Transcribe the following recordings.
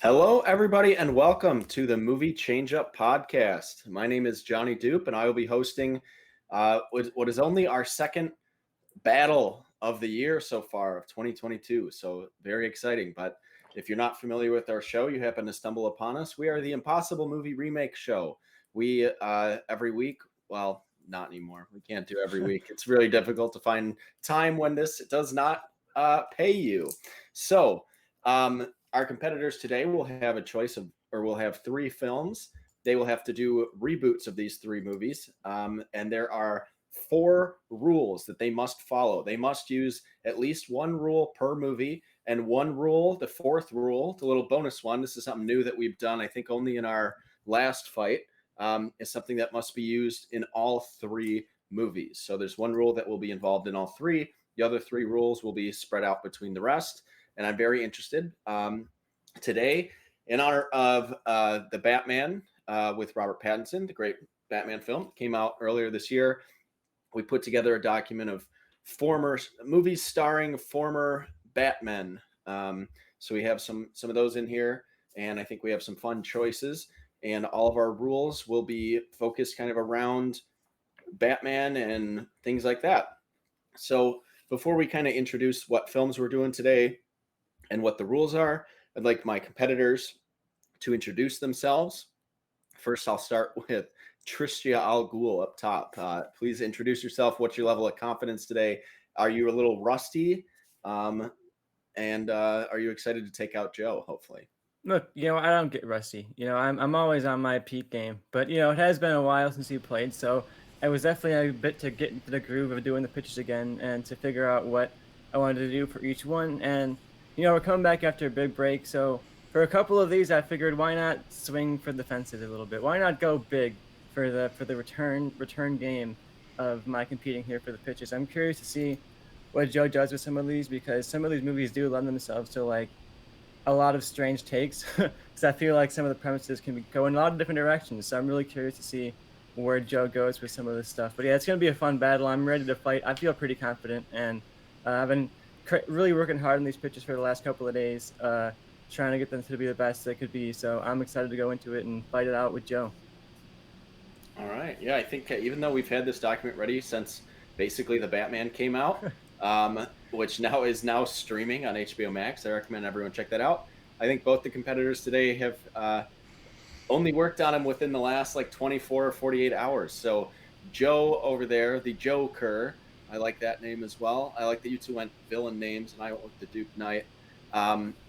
Hello, everybody, and welcome to the Movie Changeup podcast. My name is Johnny Doop, and I will be hosting what is only our second battle of the year so far of 2022. So very exciting. But if you're not familiar with our show, you happen to stumble upon us. We are the Impossible Movie Remake Show. We every week, well, not anymore. We can't do every week. It's really difficult to find time when this does not pay you. So our competitors today will have a choice of, or will have three films. They will have to do reboots of these three movies, and there are four rules that they must follow. They must use at least one rule per movie, and one rule, the fourth rule, the little bonus one. This is something new that we've done, I think, only in our last fight. Is something that must be used in all three movies. So there's one rule that will be involved in all three. The other three rules will be spread out between the rest. And I'm very interested. Today, in honor of the Batman with Robert Pattinson, the great Batman film, came out earlier this year. We put together a document of former movies starring former Batmen. So we have some of those in here, and I think we have some fun choices. And all of our rules will be focused kind of around Batman and things like that. So before we kind of introduce what films we're doing today and what the rules are, I'd like my competitors to introduce themselves. First, I'll start with Tristia Al Ghul up top. Please introduce yourself. What's your level of confidence today? Are you a little rusty? And are you excited to take out Joe, hopefully? Look, I don't get rusty. I'm always on my peak game. But it has been a while since you played, so I was definitely a bit to get into the groove of doing the pitches again and to figure out what I wanted to do for each one. And we're coming back after a big break, so for a couple of these, I figured why not swing for the fences a little bit? Why not go big for the return game of my competing here for the pitches? I'm curious to see what Joe does with some of these because some of these movies do lend themselves to like a lot of strange takes because I feel like some of the premises can go in a lot of different directions. So I'm really curious to see where Joe goes with some of this stuff. But yeah, it's going to be a fun battle. I'm ready to fight. I feel pretty confident, and I've been really working hard on these pitches for the last couple of days, trying to get them to be the best they could be. So I'm excited to go into it and fight it out with Joe. All right. Yeah, I think even though we've had this document ready since basically the Batman came out, which now is streaming on HBO Max, I recommend everyone check that out. I think both the competitors today have only worked on them within the last like 24 or 48 hours. So Joe over there, the Joker, I like that name as well. I like that you two went villain names, and I went with the Duke Knight.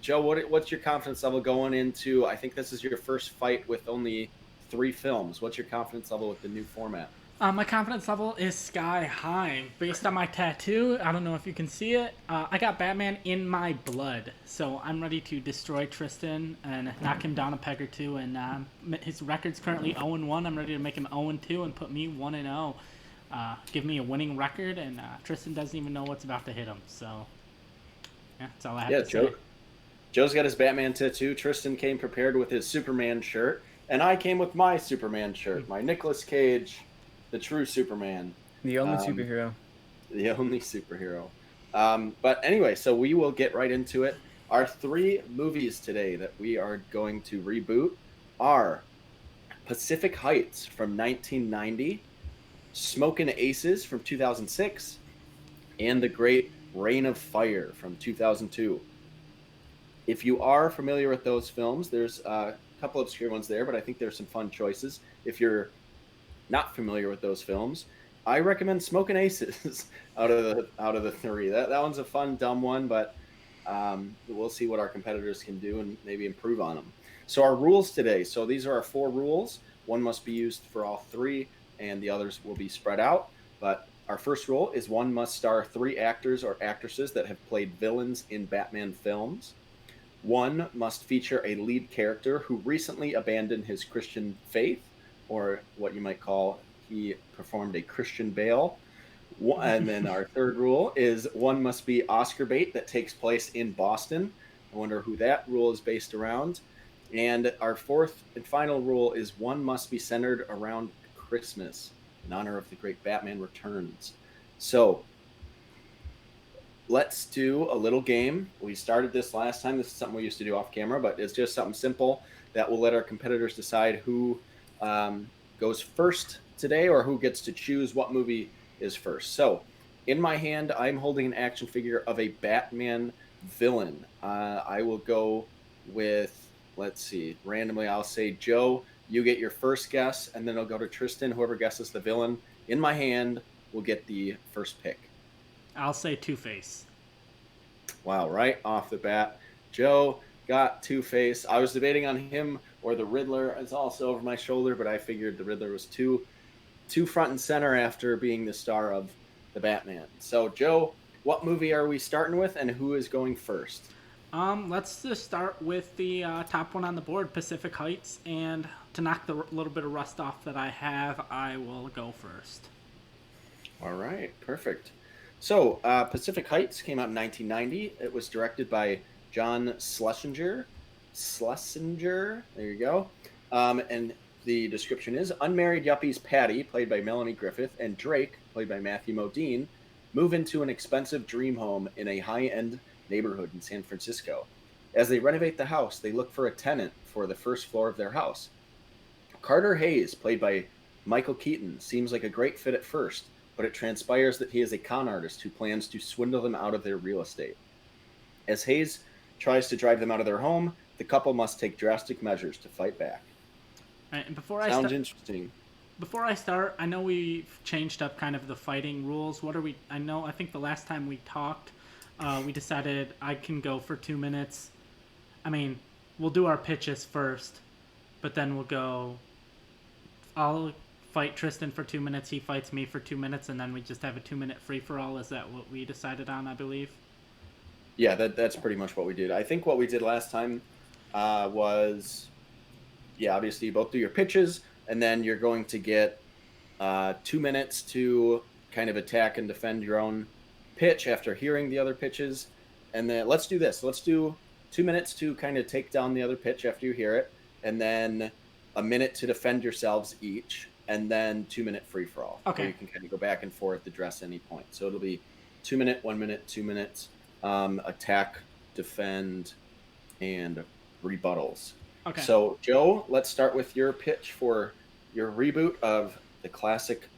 Joe, what's your confidence level going into? I think this is your first fight with only three films. What's your confidence level with the new format? My confidence level is sky high. Based on my tattoo, I don't know if you can see it. I got Batman in my blood, so I'm ready to destroy Tristan and knock him down a peg or two. And his record's currently 0-1. I'm ready to make him 0-2 and put me 1-0. Give me a winning record, and Tristan doesn't even know what's about to hit him. So, yeah, that's all I have to say. Joe's got his Batman tattoo. Tristan came prepared with his Superman shirt, and I came with my Superman shirt, my Nicolas Cage, the true Superman. The only superhero. The only superhero. But anyway, so we will get right into it. Our three movies today that we are going to reboot are Pacific Heights from 1990, Smokin Aces from 2006, and The Great Reign of Fire from 2002. If you are familiar with those films, there's a couple of obscure ones there, but I think there's some fun choices. If you're not familiar with those films, I recommend Smokin Aces out of the three. That one's a fun, dumb one, but we'll see what our competitors can do and maybe improve on them. So our rules today. So these are our four rules. One must be used for all three, and the others will be spread out. But our first rule is one must star three actors or actresses that have played villains in Batman films. One must feature a lead character who recently abandoned his Christian faith, or what you might call he performed a Christian Bale. And then our third rule is one must be Oscar bait that takes place in Boston. I wonder who that rule is based around. And our fourth and final rule is one must be centered around Christmas in honor of the great Batman Returns. So let's do a little game. We started this last time. This is something we used to do off camera, but it's just something simple that will let our competitors decide who goes first today or who gets to choose what movie is first. So, in my hand, I'm holding an action figure of a Batman villain. I will go with, let's see, randomly, I'll say, Joe, you get your first guess, and then I'll go to Tristan. Whoever guesses the villain in my hand will get the first pick. I'll say Two-Face. Wow, right off the bat, Joe got Two-Face. I was debating on him or the Riddler. It's also over my shoulder, but I figured the Riddler was too front and center after being the star of the Batman. So, Joe, what movie are we starting with, and who is going first? Let's just start with the top one on the board, Pacific Heights, and to knock the little bit of rust off that I have, I will go first. All right, perfect. So, Pacific Heights came out in 1990. It was directed by John Schlesinger. There you go. And the description is, unmarried yuppies Patty, played by Melanie Griffith, and Drake, played by Matthew Modine, move into an expensive dream home in a high-end neighborhood in San Francisco. As they renovate the house, they look for a tenant for the first floor of their house. Carter Hayes, played by Michael Keaton, seems like a great fit at first, but it transpires that he is a con artist who plans to swindle them out of their real estate. As Hayes tries to drive them out of their home, the couple must take drastic measures to fight back. Right, and Sounds interesting. Before I start, I know we've changed up kind of the fighting rules. I think the last time we talked, we decided I can go for 2 minutes. I mean, we'll do our pitches first, but then I'll fight Tristan for 2 minutes, he fights me for 2 minutes, and then we just have a 2-minute free-for-all. Is that what we decided on, I believe? Yeah, that's pretty much what we did. I think what we did last time was, obviously you both do your pitches, and then you're going to get 2 minutes to kind of attack and defend your own pitch after hearing the other pitches. And then let's do this. Let's do 2 minutes to kind of take down the other pitch after you hear it, and then a minute to defend yourselves each, and then 2 minute free for all. Okay. Where you can kind of go back and forth, address any point. So it'll be 2 minute, 1 minute, 2 minutes, attack, defend, and rebuttals. Okay. So, Joe, let's start with your pitch for your reboot of the classic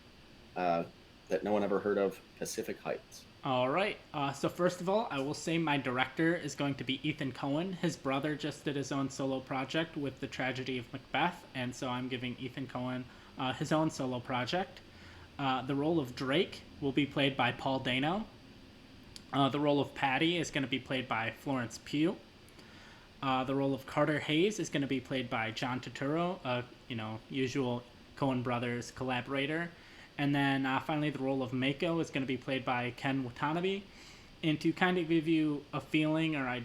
that no one ever heard of, Pacific Heights. All right. So first of all, I will say my director is going to be Ethan Coen. His brother just did his own solo project with The Tragedy of Macbeth, and so I'm giving Ethan Coen his own solo project. The role of Drake will be played by Paul Dano. The role of Patty is going to be played by Florence Pugh. The role of Carter Hayes is going to be played by John Turturro, usual Coen Brothers collaborator. And then finally, the role of Mako is going to be played by Ken Watanabe. And to kind of give you a feeling or a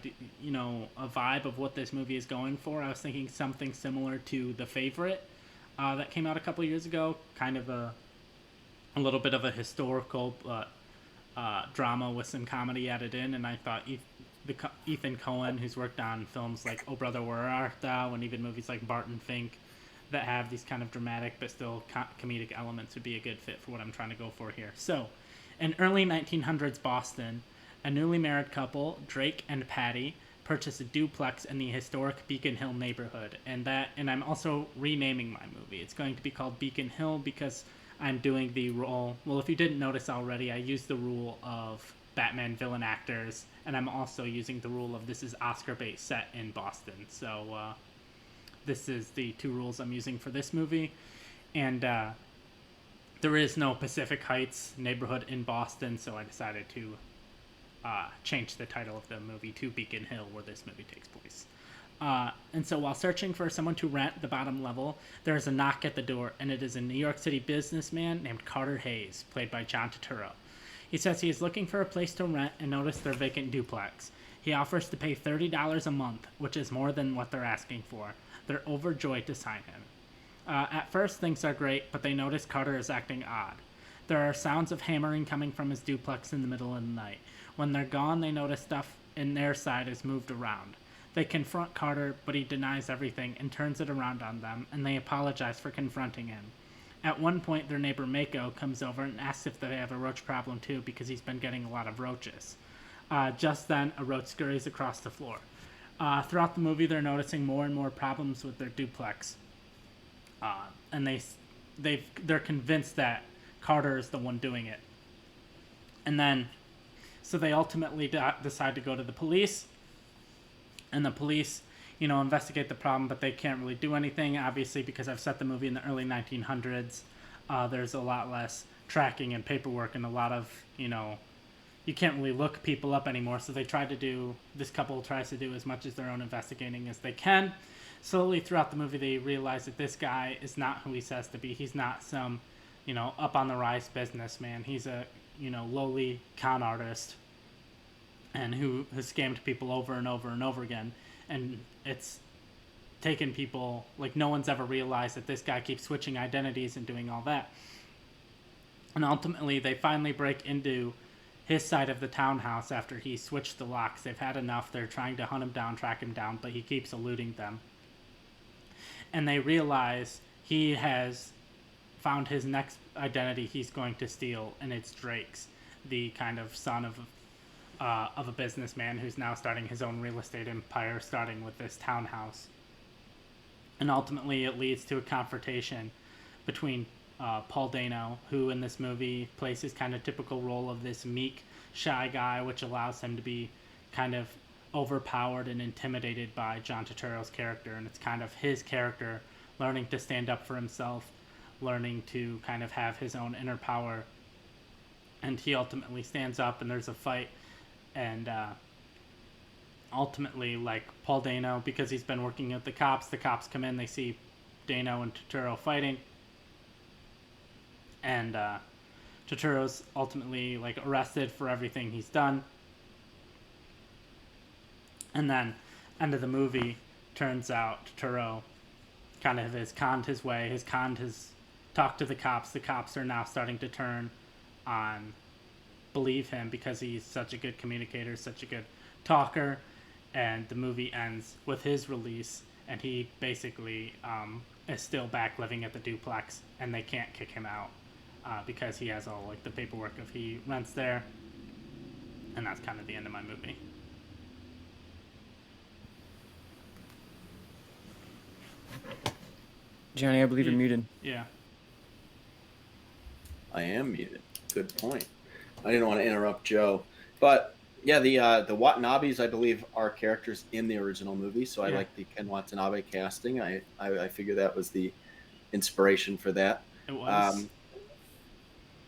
vibe of what this movie is going for, I was thinking something similar to The Favorite that came out a couple years ago. Kind of a little bit of a historical drama with some comedy added in. And I thought Ethan Coen, who's worked on films like Oh Brother, Where Art Thou, and even movies like Barton Fink, that have these kind of dramatic but still comedic elements, would be a good fit for what I'm trying to go for here. So, in early 1900s Boston, a newly married couple, Drake and Patty, purchase a duplex in the historic Beacon Hill neighborhood, and I'm also renaming my movie. It's going to be called Beacon Hill because I'm doing the role. Well, if you didn't notice already, I used the rule of Batman villain actors, and I'm also using the rule of this is Oscar bait set in Boston. So, this is the two rules I'm using for this movie. And there is no Pacific Heights neighborhood in Boston, so I decided to change the title of the movie to Beacon Hill, where this movie takes place. And so while searching for someone to rent the bottom level, there is a knock at the door, and it is a New York City businessman named Carter Hayes, played by John Turturro. He says he is looking for a place to rent and noticed their vacant duplex. He offers to pay $30 a month, which is more than what they're asking for. They're overjoyed to sign him. At first, things are great, but they notice Carter is acting odd. There are sounds of hammering coming from his duplex in the middle of the night. When they're gone, they notice stuff in their side is moved around. They confront Carter, but he denies everything and turns it around on them, and they apologize for confronting him. At one point, their neighbor Mako comes over and asks if they have a roach problem too, because he's been getting a lot of roaches. Just then, a roach scurries across the floor. Throughout the movie, they're noticing more and more problems with their duplex, and they're convinced that Carter is the one doing it. And then, so they ultimately decide to go to the police, and the police, investigate the problem, but they can't really do anything, obviously, because I've set the movie in the early 1900s. There's a lot less tracking and paperwork, and a lot of, you can't really look people up anymore. So this couple tries to do as much as their own investigating as they can. Slowly throughout the movie, they realize that this guy is not who he says to be. He's not some, up on the rise businessman. He's a, lowly con artist, and who has scammed people over and over and over again. And it's taken people, like, no one's ever realized that this guy keeps switching identities and doing all that. And ultimately, they finally break into his side of the townhouse after he switched the locks. They've had enough. They're trying to hunt him down, track him down, but he keeps eluding them. And they realize he has found his next identity he's going to steal, and it's Drake's, the kind of son of a businessman who's now starting his own real estate empire, starting with this townhouse. And ultimately, it leads to a confrontation between Paul Dano, who in this movie plays his kind of typical role of this meek, shy guy, which allows him to be kind of overpowered and intimidated by John Turturro's character. And it's kind of his character learning to stand up for himself, learning to kind of have his own inner power. And he ultimately stands up, and there's a fight. And ultimately, like, Paul Dano, because he's been working with the cops come in, they see Dano and Turturro fighting. And Turturro's ultimately, like, arrested for everything he's done. And then, end of the movie, turns out Turturro kind of has conned his way, has talked to the cops. The cops are now starting to turn on, believe him, because he's such a good communicator, such a good talker. And the movie ends with his release, and he basically is still back living at the duplex, and they can't kick him out because he has all, like, the paperwork of he rents there. And that's kind of the end of my movie. Johnny, I believe you're muted. Yeah. I am muted. Good point. I didn't want to interrupt Joe, but yeah, the Watanabes, I believe, are characters in the original movie, so I like the Ken Watanabe casting. I figure that was the inspiration for that. It was.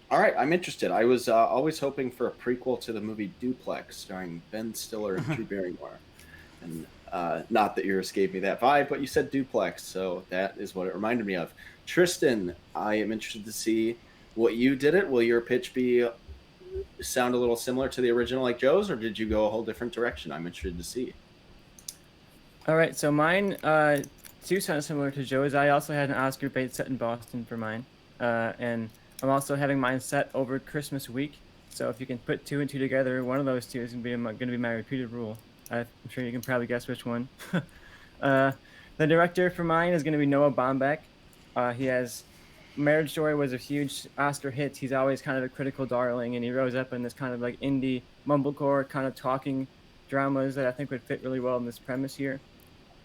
All right, I'm interested. I was always hoping for a prequel to the movie Duplex, starring Ben Stiller and Drew Barrymore. And not that yours gave me that vibe, but you said Duplex, so that is what it reminded me of. Tristan, I am interested to see what you did it. Will your pitch sound a little similar to the original like Joe's, or did you go a whole different direction? I'm interested to see. All right, so mine too sounds similar to Joe's. I also had an Oscar bait set in Boston for mine, and I'm also having mine set over Christmas week. So if you can put two and two together, one of those two is going to be my repeated rule. I'm sure you can probably guess which one. The director for mine is going to be Noah Baumbach. He has Marriage Story was a huge Oscar hit. He's always kind of a critical darling, and he rose up in this kind of like indie mumblecore kind of talking dramas that I think would fit really well in this premise here.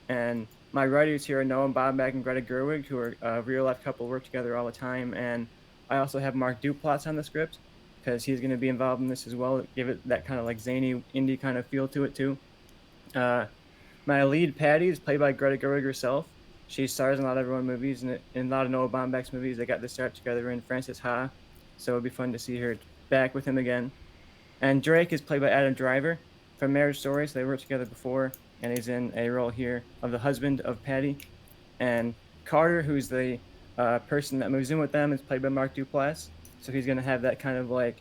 And my writers here are Noah Baumbach and Greta Gerwig, who are a real-life couple, work together all the time. And I also have Mark Duplass on the script because he's going to be involved in this as well, give it that kind of like zany indie kind of feel to it too. My lead, Patty, is played by Greta Gerwig herself. She stars in a lot of everyone movies and in a lot of Noah Baumbach's movies. They got to start together in Frances Ha, so it'll be fun to see her back with him again. And Drake is played by Adam Driver from Marriage Story, so they worked together before, and he's in a role here of the husband of Patty. And Carter, who's the person that moves in with them, is played by Mark Duplass, so he's going to have that kind of like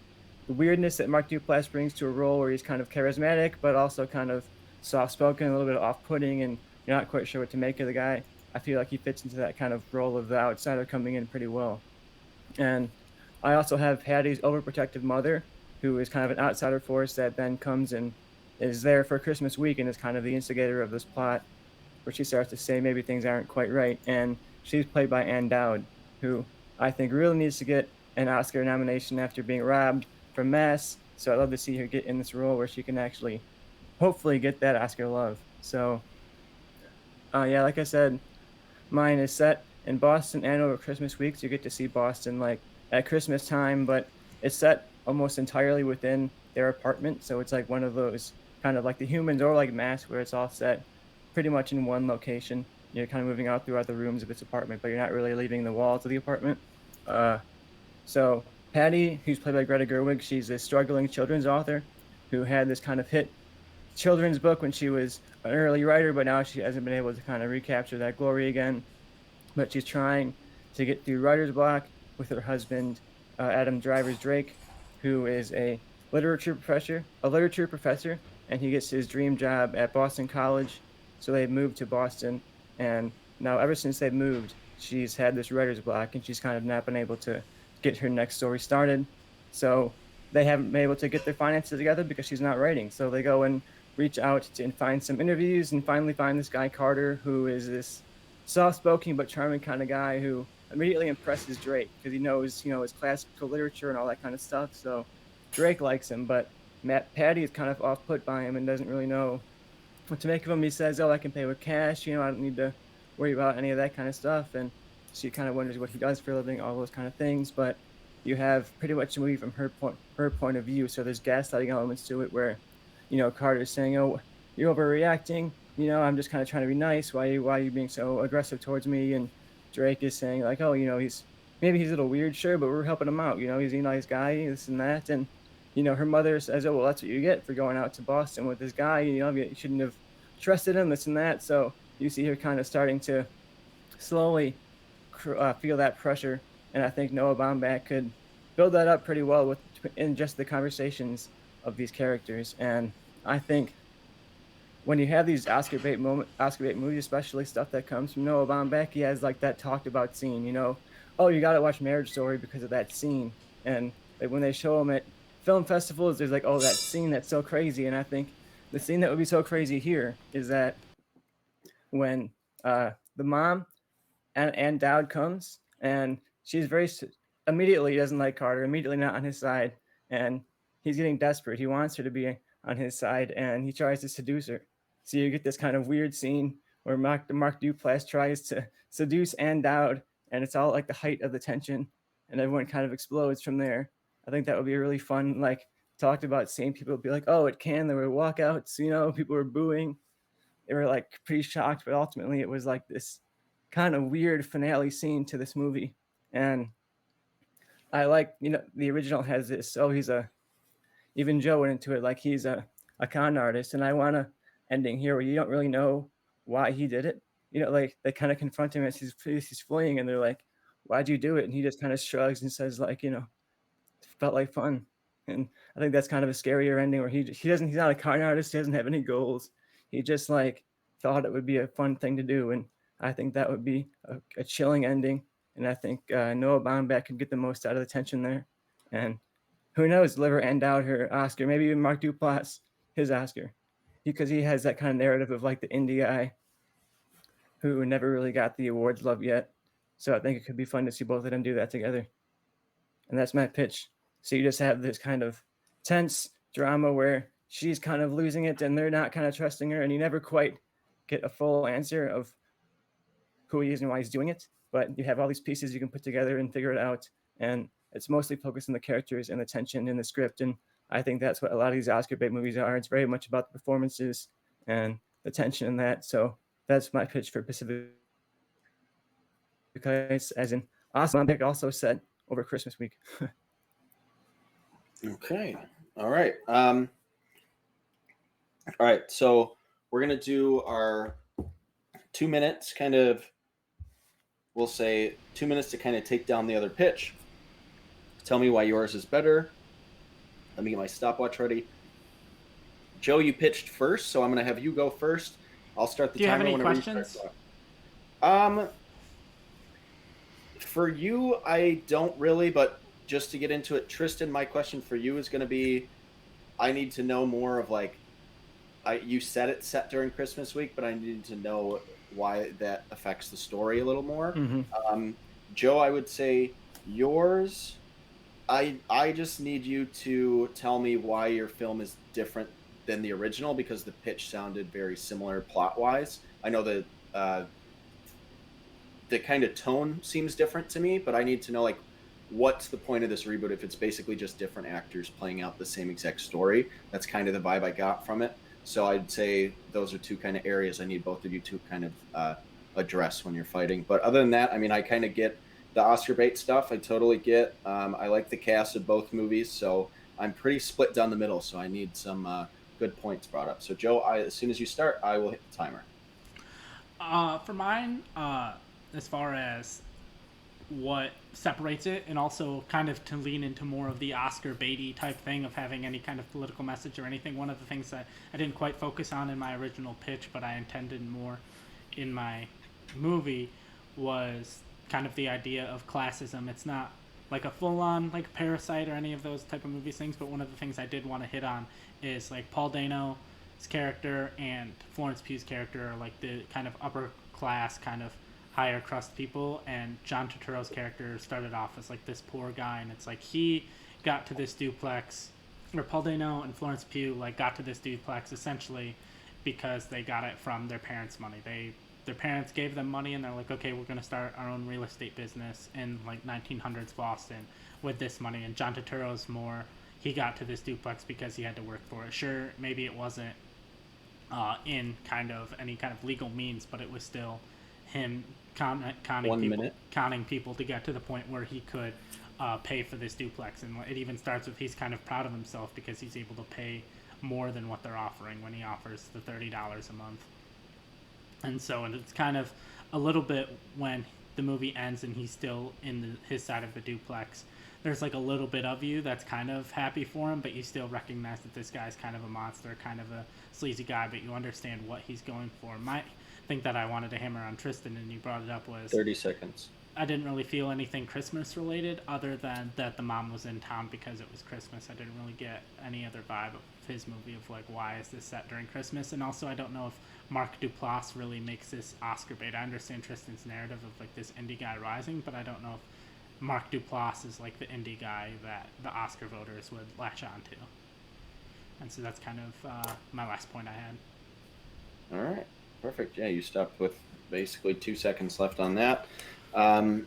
the weirdness that Mark Duplass brings to a role where he's kind of charismatic, but also kind of soft-spoken, a little bit off-putting, and you're not quite sure what to make of the guy. I feel like he fits into that kind of role of the outsider coming in pretty well. And I also have Patty's overprotective mother, who is kind of an outsider force that then comes and is there for Christmas week and is kind of the instigator of this plot, where she starts to say maybe things aren't quite right. And she's played by Ann Dowd, who I think really needs to get an Oscar nomination after being robbed from Mass So I love to see her get in this role where she can actually, hopefully, get that Oscar love. So, yeah, like I said, mine is set in Boston and over Christmas week. So you get to see Boston like at Christmas time, but it's set almost entirely within their apartment. So it's like one of those kind of like the Humans or like Mask, where it's all set pretty much in one location. You're kind of moving out throughout the rooms of this apartment, but you're not really leaving the walls of the apartment. Uh, so Patty, who's played by Greta Gerwig, she's a struggling children's author who had this kind of hit children's book when she was an early writer, but now she hasn't been able to kind of recapture that glory again. But she's trying to get through writer's block with her husband, Adam Driver's Drake, who is a literature professor, and he gets his dream job at Boston College. So they moved to Boston, and now ever since they've moved, she's had this writer's block, and she's kind of not been able to get her next story started. So they haven't been able to get their finances together because she's not writing. So they go and reach out and find some interviews and finally find this guy Carter, who is this soft-spoken but charming kind of guy who immediately impresses Drake because he knows, his classical literature and all that kind of stuff. So Drake likes him, but Patty is kind of off-put by him and doesn't really know what to make of him. He says, "Oh, I can pay with cash. I don't need to worry about any of that kind of stuff." And she kind of wonders what he does for a living, all those kind of things. But you have pretty much a movie from her point of view. So there's gaslighting elements to it where, Carter's saying, "Oh, you're overreacting. I'm just kind of trying to be nice. Why are you being so aggressive towards me?" And Drake is saying like, "Oh, he's a little weird, sure, but we're helping him out. He's a nice guy, this and that." And her mother says, "Oh, well, that's what you get for going out to Boston with this guy. You shouldn't have trusted him, this and that." So you see her kind of starting to slowly feel that pressure, and I think Noah Baumbach could build that up pretty well in just the conversations of these characters. And I think when you have these Oscar bait movies, especially stuff that comes from Noah Baumbach, he has like that talked about scene. Oh, you got to watch Marriage Story because of that scene. And like when they show him at film festivals, there's like, oh, that scene that's so crazy. And I think the scene that would be so crazy here is that when the mom and Dowd comes, and she's immediately doesn't like Carter, immediately not on his side, and he's getting desperate. He wants her to be on his side, and he tries to seduce her. So you get this kind of weird scene where Mark Duplass tries to seduce Ann Dowd, and it's all like the height of the tension, and everyone kind of explodes from there. I think that would be a really fun, talked about seeing people be like, "Oh, it can." There were walkouts, people were booing. They were like pretty shocked, but ultimately it was like this kind of weird finale scene to this movie. And I like, the original has this, even Joe went into it like he's a con artist, and I want a ending here where you don't really know why he did it. Like they kind of confront him as he's fleeing, and they're like, "Why'd you do it?" And he just kind of shrugs and says like, felt like fun. And I think that's kind of a scarier ending where he's not a con artist, he doesn't have any goals. He just thought it would be a fun thing to do, and I think that would be a chilling ending. And I think Noah Baumbach could get the most out of the tension there. And who knows, live her end out her Oscar, maybe even Mark Duplass his Oscar, because he has that kind of narrative of like the indie guy who never really got the awards love yet. So I think it could be fun to see both of them do that together. And that's my pitch. So you just have this kind of tense drama where she's kind of losing it and they're not kind of trusting her, and you never quite get a full answer of who he is and why he's doing it. But you have all these pieces you can put together and figure it out. And it's mostly focused on the characters and the tension in the script. And I think that's what a lot of these Oscar bait movies are. It's very much about the performances and the tension in that. So that's my pitch for Pacific Heights, as in Oscar Baumbach also set over Christmas week. Okay. All right. All right. So we're going to do our 2 minutes, we'll say 2 minutes to kind of take down the other pitch. Tell me why yours is better. Let me get my stopwatch ready. Joe, you pitched first, so I'm going to have you go first. I'll start the timer. Do you have any questions? For you, I don't really, but just to get into it, Tristan, my question for you is going to be, I need to know more of you said it's set during Christmas week, but I need to know why that affects the story a little more. Mm-hmm. Joe, I would say yours I just need you to tell me why your film is different than the original because the pitch sounded very similar plot wise. I know that the kind of tone seems different to me, but I need to know like what's the point of this reboot if it's basically just different actors playing out the same exact story. That's kind of the vibe I got from it. So I'd say those are two kind of areas I need both of you to kind of address when you're fighting. But other than that, I mean, I kind of get the Oscar bait stuff. I totally get. I like the cast of both movies, so I'm pretty split down the middle. So I need some good points brought up. So Joe, as soon as you start, I will hit the timer. For mine, as far as what separates it, and also kind of to lean into more of the Oscar Beatty type thing of having any kind of political message or anything. One of the things that I didn't quite focus on in my original pitch, but I intended more in my movie, was kind of the idea of classism. It's not like a full-on like Parasite or any of those type of movies things, but one of the things I did want to hit on is like Paul Dano's character and Florence Pugh's character are like the kind of upper class kind of higher crust people, and John Turturro's character started off as like this poor guy, and it's like he got to this duplex, or Paul Dano and Florence Pugh like got to this duplex essentially because they got it from their parents' money. Their parents gave them money, and they're like, okay, we're gonna start our own real estate business in like 1900s Boston with this money. And John Turturro's more, he got to this duplex because he had to work for it. Sure, maybe it wasn't in kind of any kind of legal means, but it was still him conning people to get to the point where he could pay for this duplex. And it even starts with he's kind of proud of himself because he's able to pay more than what they're offering when he offers the $30 a month. And so, and it's kind of a little bit when the movie ends and he's still in his side of the duplex. There's like a little bit of you that's kind of happy for him, but you still recognize that this guy's kind of a monster, kind of a sleazy guy, but you understand what he's going for. My thing that I wanted to hammer on Tristan, and you brought it up, was 30 seconds. I didn't really feel anything Christmas related other than that the mom was in town because it was Christmas. I didn't really get any other vibe of his movie of like, why is this set during Christmas? And also, I don't know if Mark Duplass really makes this Oscar bait. I understand Tristan's narrative of like this indie guy rising, but I don't know if Mark Duplass is like the indie guy that the Oscar voters would latch on to. And so that's kind of my last point I had. All right, perfect. Yeah, you stopped with basically 2 seconds left on that. All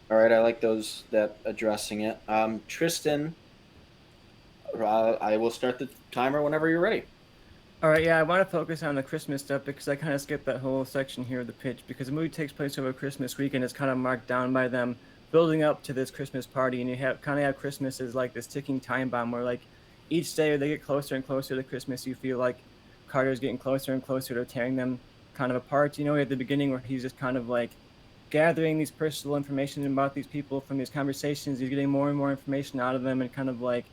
right, I like that addressing it. Tristan, I will start the timer whenever you're ready. All right, yeah, I want to focus on the Christmas stuff because I kind of skipped that whole section here of the pitch because the movie takes place over Christmas week and it's kind of marked down by them building up to this Christmas party, and you have Christmas as like this ticking time bomb where like each day they get closer and closer to Christmas, you feel like Carter's getting closer and closer to tearing them kind of apart. You know, at the beginning where he's just kind of like gathering these personal information about these people from these conversations, he's getting more and more information out of them and kind of like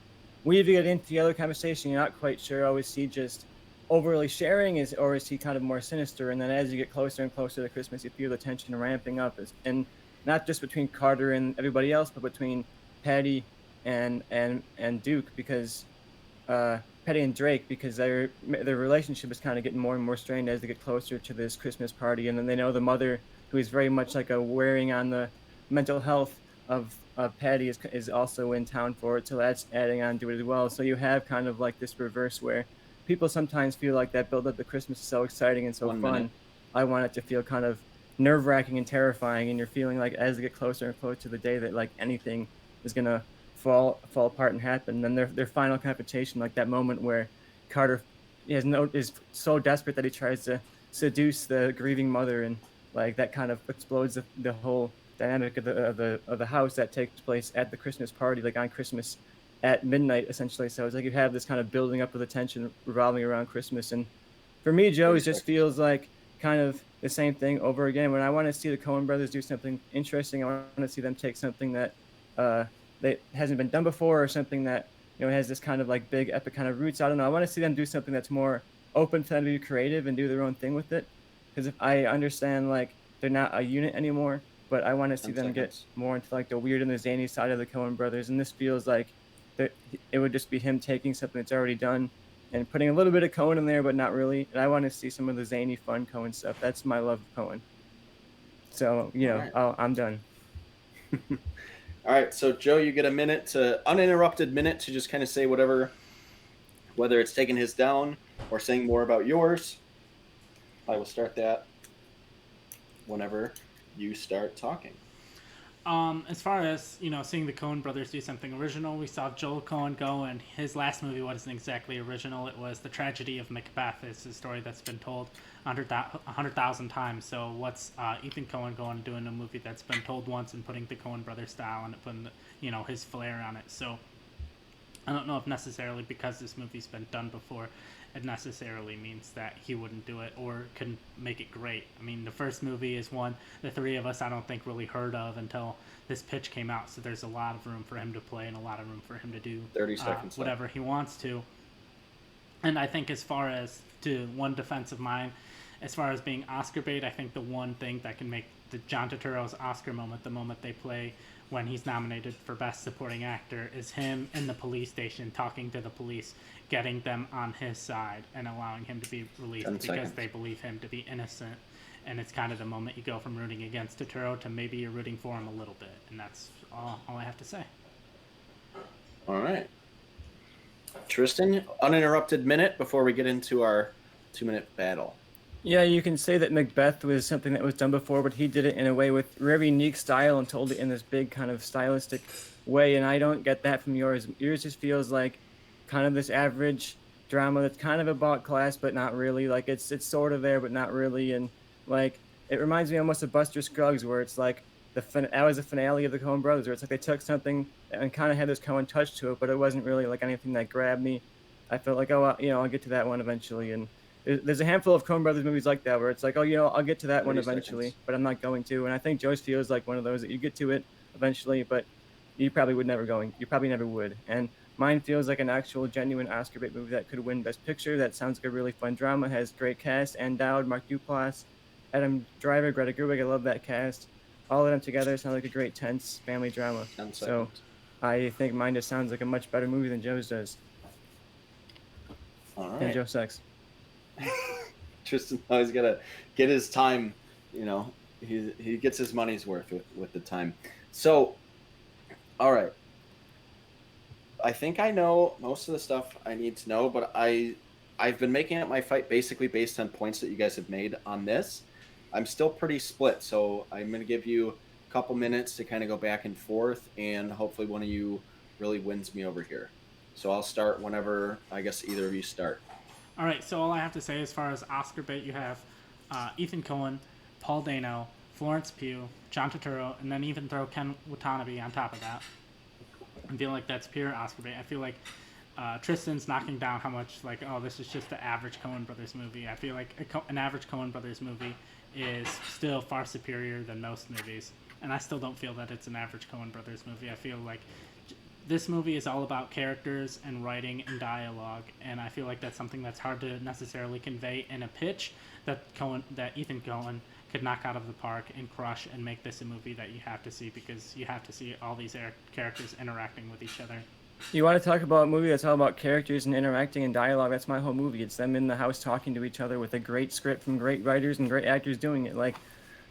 weaving it into the other conversation. You're not quite sure, oh, is he just overly sharing, or is he kind of more sinister? And then as you get closer and closer to Christmas, you feel the tension ramping up, and not just between Carter and everybody else, but between Patty and Duke, because Patty and Drake, because their relationship is kind of getting more and more strained as they get closer to this Christmas party. And then they know the mother, who is very much like a wearing on the mental health of Patty, is also in town for it, so that's adding on to it as well. So you have kind of like this reverse where people sometimes feel like that build up to Christmas is so exciting and so fun. I want it to feel kind of nerve-wracking and terrifying, and you're feeling like as they get closer and closer to the day that like anything is gonna fall apart and happen. And then their final confrontation, like that moment where Carter is so desperate that he tries to seduce the grieving mother, and like that kind of explodes the whole dynamic of the house that takes place at the Christmas party, like on Christmas at midnight, essentially. So it's like you have this kind of building up of the tension revolving around Christmas. And for me, Joe, it just feels like kind of the same thing over again. When I want to see the Coen brothers do something interesting, I want to see them take something that that hasn't been done before, or something that, you know, has this kind of like big epic kind of roots. I don't know. I want to see them do something that's more open for them to be creative and do their own thing with it. Because if I understand, like, they're not a unit anymore, but I want to see them get more into like the weird and the zany side of the Coen brothers. And this feels like it would just be him taking something that's already done and putting a little bit of Coen in there, but not really. And I want to see some of the zany, fun Coen stuff. That's my love of Coen. So, you know, right. I'm done. All right, so Joe, you get a uninterrupted minute to just kind of say whatever, whether it's taking his down or saying more about yours. I will start that whenever you start talking. As far as seeing the Coen brothers do something original, we saw Joel Coen go, and his last movie wasn't exactly original. It was The Tragedy of Macbeth. It's a story that's been told 100,000 times. So what's Ethan Coen going doing a movie that's been told once and putting the Coen brothers style and putting his flair on it? So I don't know if necessarily because this movie's been done before, it necessarily means that he wouldn't do it or couldn't make it great. I mean, the first movie is one the three of us I don't think really heard of until this pitch came out. So there's a lot of room for him to play and a lot of room for him to do 30 seconds whatever he wants to. And I think as far as to one defense of mine, as far as being Oscar bait, I think the one thing that can make the John Turturro's Oscar moment, the moment they play when he's nominated for Best Supporting Actor, is him in the police station talking to the police, getting them on his side and allowing him to be released because they believe him to be innocent. And it's kind of the moment you go from rooting against Turturro to maybe you're rooting for him a little bit. And that's all I have to say. All right. Tristan, uninterrupted minute before we get into our 2-minute battle. Yeah, you can say that Macbeth was something that was done before, but he did it in a way with very unique style and told it in this big kind of stylistic way, and I don't get that from yours. Yours just feels like kind of this average drama that's kind of about class, but not really. Like it's sort of there, but not really, and like it reminds me almost of Buster Scruggs, where it's like that was the finale of the Coen Brothers, where it's like they took something and kind of had this Coen touch to it, but it wasn't really like anything that grabbed me. I felt like, oh, I'll get to that one eventually, and there's a handful of Coen Brothers movies like that where it's like, oh, I'll get to that one eventually, but I'm not going to. And I think Joe's feels like one of those that you get to it eventually, but you probably never would. And mine feels like an actual genuine Oscar bait movie that could win Best Picture. That sounds like a really fun drama, has great cast, Ann Dowd, Mark Duplass, Adam Driver, Greta Gerwig. I love that cast. All of them together sound like a great tense family drama. So I think mine just sounds like a much better movie than Joe's does. All right. And Joe sucks. Tristan always got to get his time, he gets his money's worth with the time. So, all right. I think I know most of the stuff I need to know, but I've been making it my fight basically based on points that you guys have made on this. I'm still pretty split, so I'm going to give you a couple minutes to kind of go back and forth, and hopefully one of you really wins me over here. So I'll start whenever, I guess, either of you start. All right, so all I have to say as far as Oscar bait, you have Ethan Coen, Paul Dano, Florence Pugh, John Turturro, and then even throw Ken Watanabe on top of that. I feel like that's pure Oscar bait. I feel like Tristan's knocking down how much, like, oh, this is just the average Coen Brothers movie. I feel like an average Coen Brothers movie is still far superior than most movies. And I still don't feel that it's an average Coen Brothers movie. I feel like this movie is all about characters and writing and dialogue, and I feel like that's something that's hard to necessarily convey in a pitch that Ethan Coen could knock out of the park and crush and make this a movie that you have to see, because you have to see all these characters interacting with each other. You want to talk about a movie that's all about characters and interacting and dialogue? That's my whole movie. It's them in the house talking to each other with a great script from great writers and great actors doing it. Like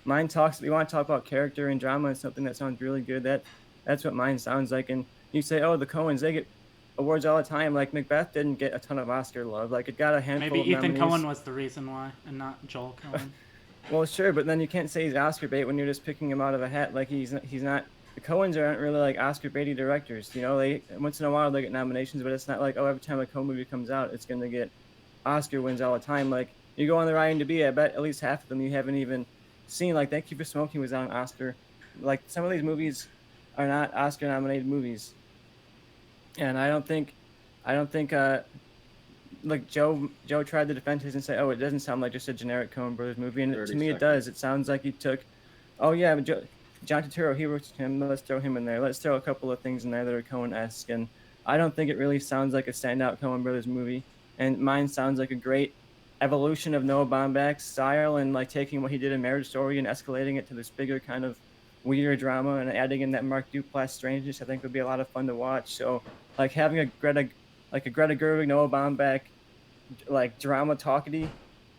mine talks. We want to talk about character and drama and something that sounds really good. That's what mine sounds like. And you say, oh, the Coens, they get awards all the time. Like Macbeth didn't get a ton of Oscar love. Like it got a handful. Maybe of Ethan nominees. Coen was the reason why, and not Joel Coen. Well, sure, but then you can't say he's Oscar bait when you're just picking him out of a hat. Like he's not. The Coens aren't really like Oscar baity directors. They once in a while they get nominations, but it's not like, oh, every time a Coen movie comes out, it's going to get Oscar wins all the time. Like you go on the IMDb, I bet at least half of them you haven't even seen. Like Thank You for Smoking was on Oscar. Like some of these movies are not Oscar nominated movies. And I don't think like Joe tried to defend his and say, oh, it doesn't sound like just a generic Coen Brothers movie, and to me it does. It sounds like he took, oh yeah, John Turturro, he wrote him, let's throw him in there. Let's throw a couple of things in there that are Coen-esque, and I don't think it really sounds like a standout Coen Brothers movie. And mine sounds like a great evolution of Noah Baumbach's style, and like taking what he did in Marriage Story and escalating it to this bigger kind of weirder drama and adding in that Mark Duplass strangeness. I think would be a lot of fun to watch. So like having a Greta Gerwig, Noah Baumbach like drama talkity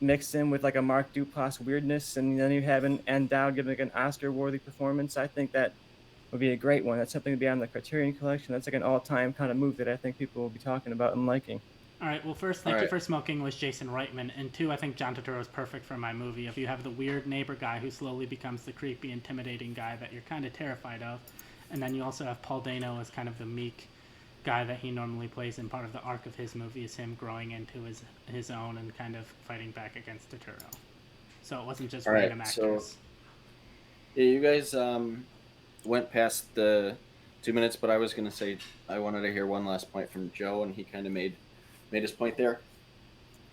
mixed in with like a Mark Duplass weirdness, and then you have Ann Dowd giving like an Oscar worthy performance. I think that would be a great one. That's something to be on the Criterion Collection. That's like an all-time kind of movie that I think people will be talking about and liking. All right. Well, first, All thank you right. for smoking was Jason Reitman, and two, I think John Turturro is perfect for my movie. If you have the weird neighbor guy who slowly becomes the creepy, intimidating guy that you're kind of terrified of, and then you also have Paul Dano as kind of the meek guy that he normally plays, and part of the arc of his movie is him growing into his own and kind of fighting back against Turturro. So it wasn't just All right, random so actors. yeah, you guys went past the 2 minutes, but I was gonna say I wanted to hear one last point from Joe, and he kind of made his point there.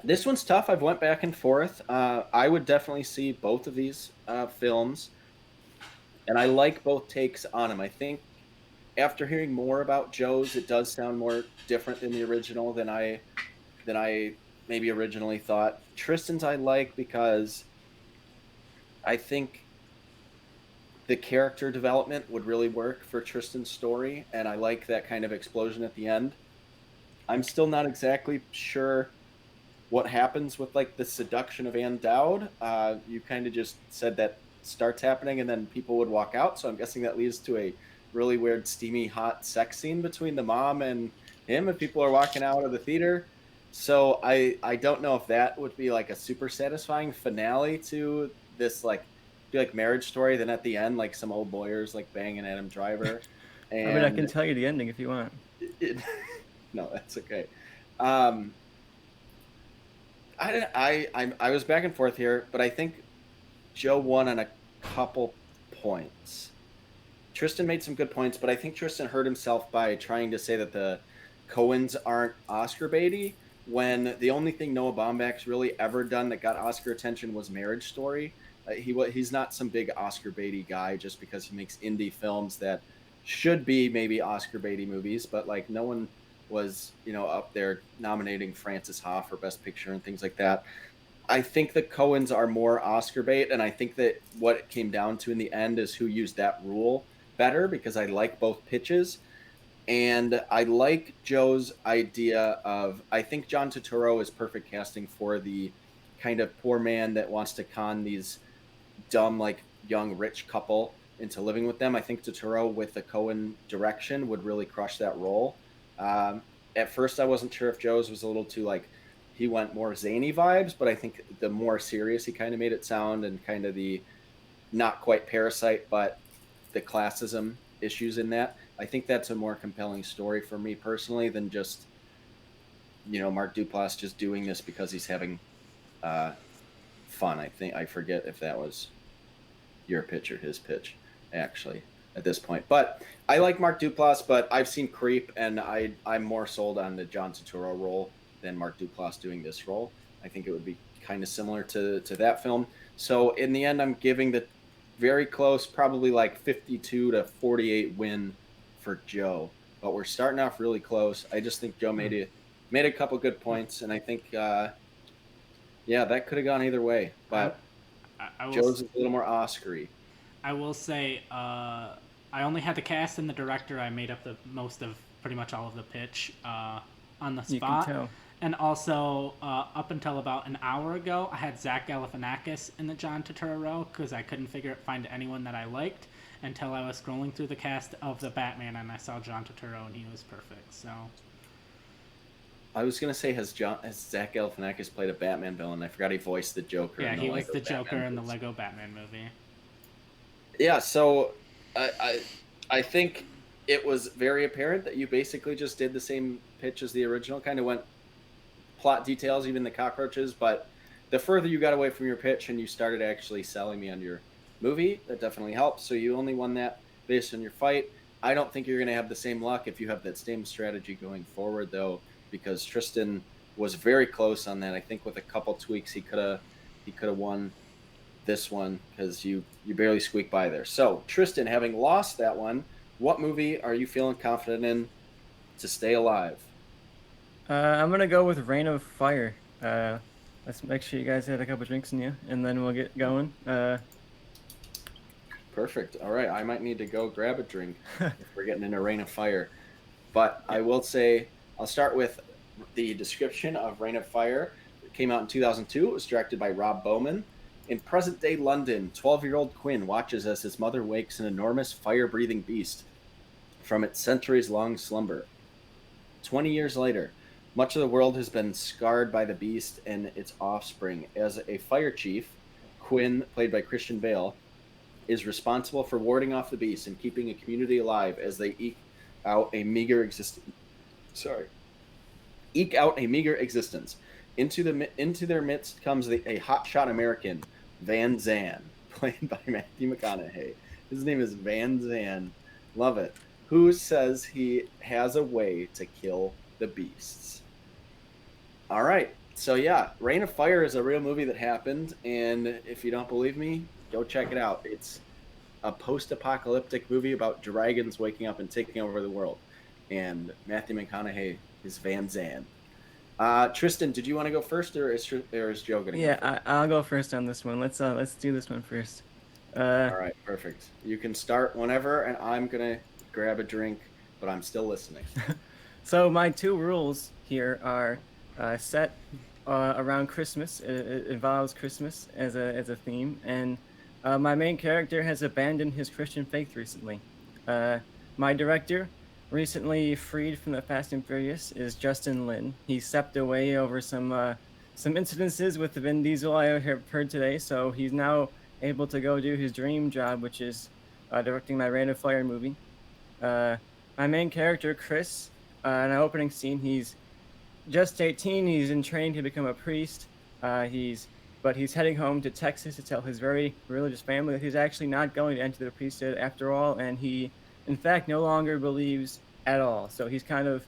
This one's tough. I've went back and forth. I would definitely see both of these films, and I like both takes on them. I think after hearing more about Joe's, it does sound more different than the original than I maybe originally thought. Tristan's I like because I think the character development would really work for Tristan's story, and I like that kind of explosion at the end. I'm still not exactly sure what happens with like the seduction of Ann Dowd. You kind of just said that starts happening and then people would walk out. So I'm guessing that leads to a really weird, steamy, hot sex scene between the mom and him if people are walking out of the theater. So I don't know if that would be like a super satisfying finale to this be like marriage story. Then at the end, like some old lawyers like banging Adam Driver, I mean, I can and tell you the ending if you want. it, no, that's okay. Um, I was back and forth here, but I think Joe won on a couple points. Tristan made some good points, but I think Tristan hurt himself by trying to say that the Coens aren't Oscar baity when the only thing Noah Baumbach's really ever done that got Oscar attention was Marriage Story. He's not some big Oscar baity guy just because he makes indie films that should be maybe Oscar baity movies, but like no one was up there nominating Francis Ha for Best Picture and things like that. I think the Coens are more Oscar bait, and I think that what it came down to in the end is who used that rule better because I like both pitches. And I like Joe's idea of I think John Turturro is perfect casting for the kind of poor man that wants to con these dumb like young rich couple into living with them. I think Turturro with the Coen direction would really crush that role. At first, I wasn't sure if Joe's was a little too like he went more zany vibes, but I think the more serious he kind of made it sound and kind of the not quite Parasite, but the classism issues in that. I think that's a more compelling story for me personally than just Mark Duplass just doing this because he's having fun. I forget if that was your pitch or his pitch actually at this point. But I like Mark Duplass, but I've seen Creep, and I'm more sold on the John Turturro role than Mark Duplass doing this role. I think it would be kind of similar to that film. So in the end, I'm giving the very close, probably like 52-48 win for Joe. But we're starting off really close. I just think Joe made a couple good points, and I think that could have gone either way. But Joe's is a little more Oscar-y. I will say, I only had the cast and the director. I made up the most of pretty much all of the pitch on the spot. You can tell. And also, up until about an hour ago, I had Zach Galifianakis in the John Turturro role because I couldn't find anyone that I liked until I was scrolling through the cast of the Batman and I saw John Turturro and he was perfect. So I was gonna say, has Zach Galifianakis played a Batman villain? I forgot he voiced the Joker. yeah, he was the Batman Joker in the movies. Lego Batman movie. Yeah, so I think it was very apparent that you basically just did the same pitch as the original. Kind of went plot details, even the cockroaches. But the further you got away from your pitch and you started actually selling me on your movie, that definitely helped. So you only won that based on your fight. I don't think you're going to have the same luck if you have that same strategy going forward, though, because Tristan was very close on that. I think with a couple tweaks, he could have won this one because you barely squeaked by there. So Tristan, having lost that one, what movie are you feeling confident in to stay alive? I'm gonna go with Rain of Fire. Let's make sure you guys had a couple drinks in you, and then we'll get going. Perfect. All right, I might need to go grab a drink if we're getting into Rain of Fire. But I will say, I'll start with the description of Rain of Fire. It came out in 2002. It was directed by Rob Bowman. In present-day London, 12-year-old Quinn watches as his mother wakes an enormous fire-breathing beast from its centuries-long slumber. 20 years later, much of the world has been scarred by the beast and its offspring. As a fire chief, Quinn, played by Christian Bale, is responsible for warding off the beast and keeping a community alive as they eke out a meager existence. Sorry, eke out a meager existence. Into their midst comes a hotshot American, Van Zandt, played by Matthew McConaughey. His name is Van Zandt. Love it. Who says he has a way to kill the beasts. All right. So yeah, Reign of Fire is a real movie that happened, and if you don't believe me, go check it out. It's a post-apocalyptic movie about dragons waking up and taking over the world. And Matthew McConaughey is Van Zandt. Tristan, did you want to go first, or is Joe going to go first? I'll go first on this one. Let's do this one first. All right, perfect. You can start whenever, and I'm gonna grab a drink, but I'm still listening. So my two rules here are set around Christmas. It involves Christmas as a theme, and my main character has abandoned his Christian faith recently. My director, recently freed from the Fast and Furious, is Justin Lin. He stepped away over some incidences with Vin Diesel I have heard today, so he's now able to go do his dream job, which is directing my Reign of Fire movie. My main character, Chris, in our opening scene, he's just 18. He's in training to become a priest. He's heading home to Texas to tell his very religious family that he's actually not going to enter the priesthood after all, and he, in fact, no longer believes at all. So he's kind of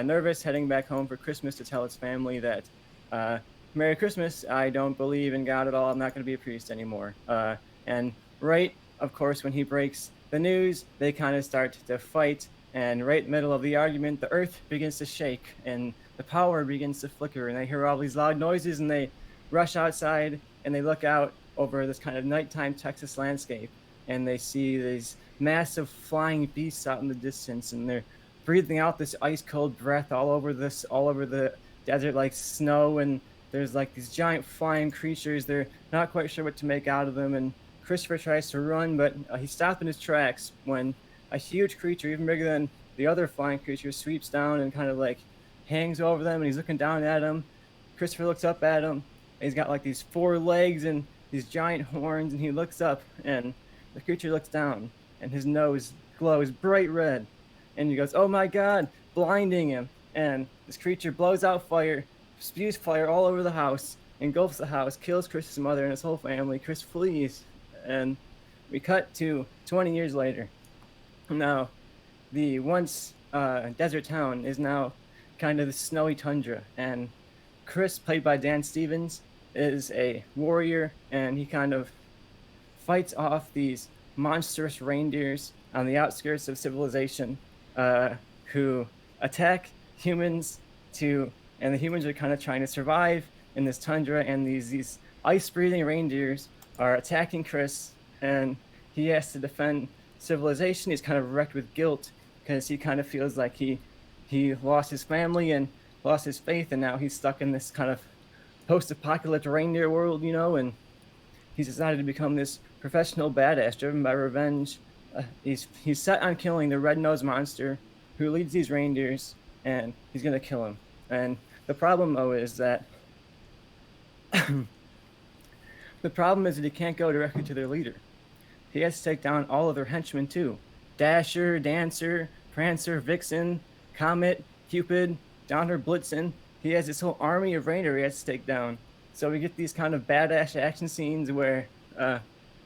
nervous heading back home for Christmas to tell his family that, Merry Christmas, I don't believe in God at all. I'm not going to be a priest anymore. And right, of course, when he breaks the news, they kind of start to fight. And right in the middle of the argument, the earth begins to shake and the power begins to flicker. And they hear all these loud noises and they rush outside and they look out over this kind of nighttime Texas landscape. And they see these massive flying beasts out in the distance. And they're breathing out this ice cold breath all over the desert like snow. And there's like these giant flying creatures. They're not quite sure what to make out of them. And Christopher tries to run, but he stops in his tracks when a huge creature, even bigger than the other flying creature, sweeps down and kind of like hangs over them. And he's looking down at him. Christopher looks up at him. He's got like these 4 legs and these giant horns. And he looks up and the creature looks down and his nose glows bright red. And he goes, oh my God, blinding him. And this creature blows out fire, spews fire all over the house, engulfs the house, kills Chris's mother and his whole family. Chris flees, and we cut to 20 years later. Now, the once desert town is now kind of the snowy tundra, and Chris, played by Dan Stevens, is a warrior, and he kind of fights off these monstrous reindeers on the outskirts of civilization who attack humans and the humans are kind of trying to survive in this tundra, and these ice-breathing reindeers are attacking Chris, and he has to defend civilization. He's kind of wrecked with guilt because he kind of feels like he lost his family and lost his faith, and now he's stuck in this kind of post-apocalyptic reindeer world, and he's decided to become this professional badass driven by revenge. He's set on killing the red-nosed monster who leads these reindeers, and he's going to kill him. And the problem, though, is that he can't go directly to their leader. He has to take down all of their henchmen, too. Dasher, Dancer, Prancer, Vixen, Comet, Cupid, Donner, Blitzen. He has this whole army of reindeer he has to take down. So we get these kind of badass action scenes where,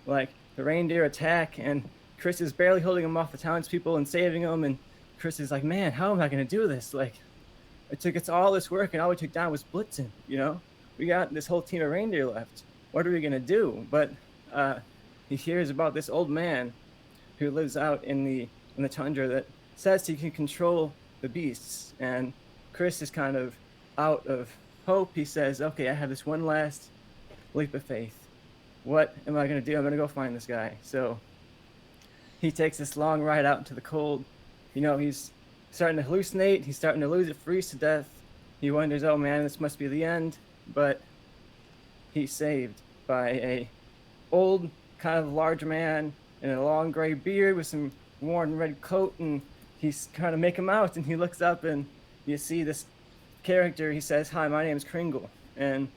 like, the reindeer attack, and Chris is barely holding them off the townspeople and saving them, and Chris is like, man, how am I going to do this? Like, it took us all this work, and all we took down was Blitzen, We got this whole team of reindeer left. What are we going to do? But he hears about this old man who lives out in the tundra that says he can control the beasts. And Chris is kind of out of hope. He says, okay, I have this one last leap of faith. What am I going to do? I'm going to go find this guy. So he takes this long ride out into the cold. He's starting to hallucinate. He's starting to lose it, freeze to death. He wonders, oh man, this must be the end. But he's saved by a old, kind of large man in a long gray beard with some worn red coat, and he's kind of make him out, and he looks up, and you see this character. He says, "Hi, my name's Kringle," and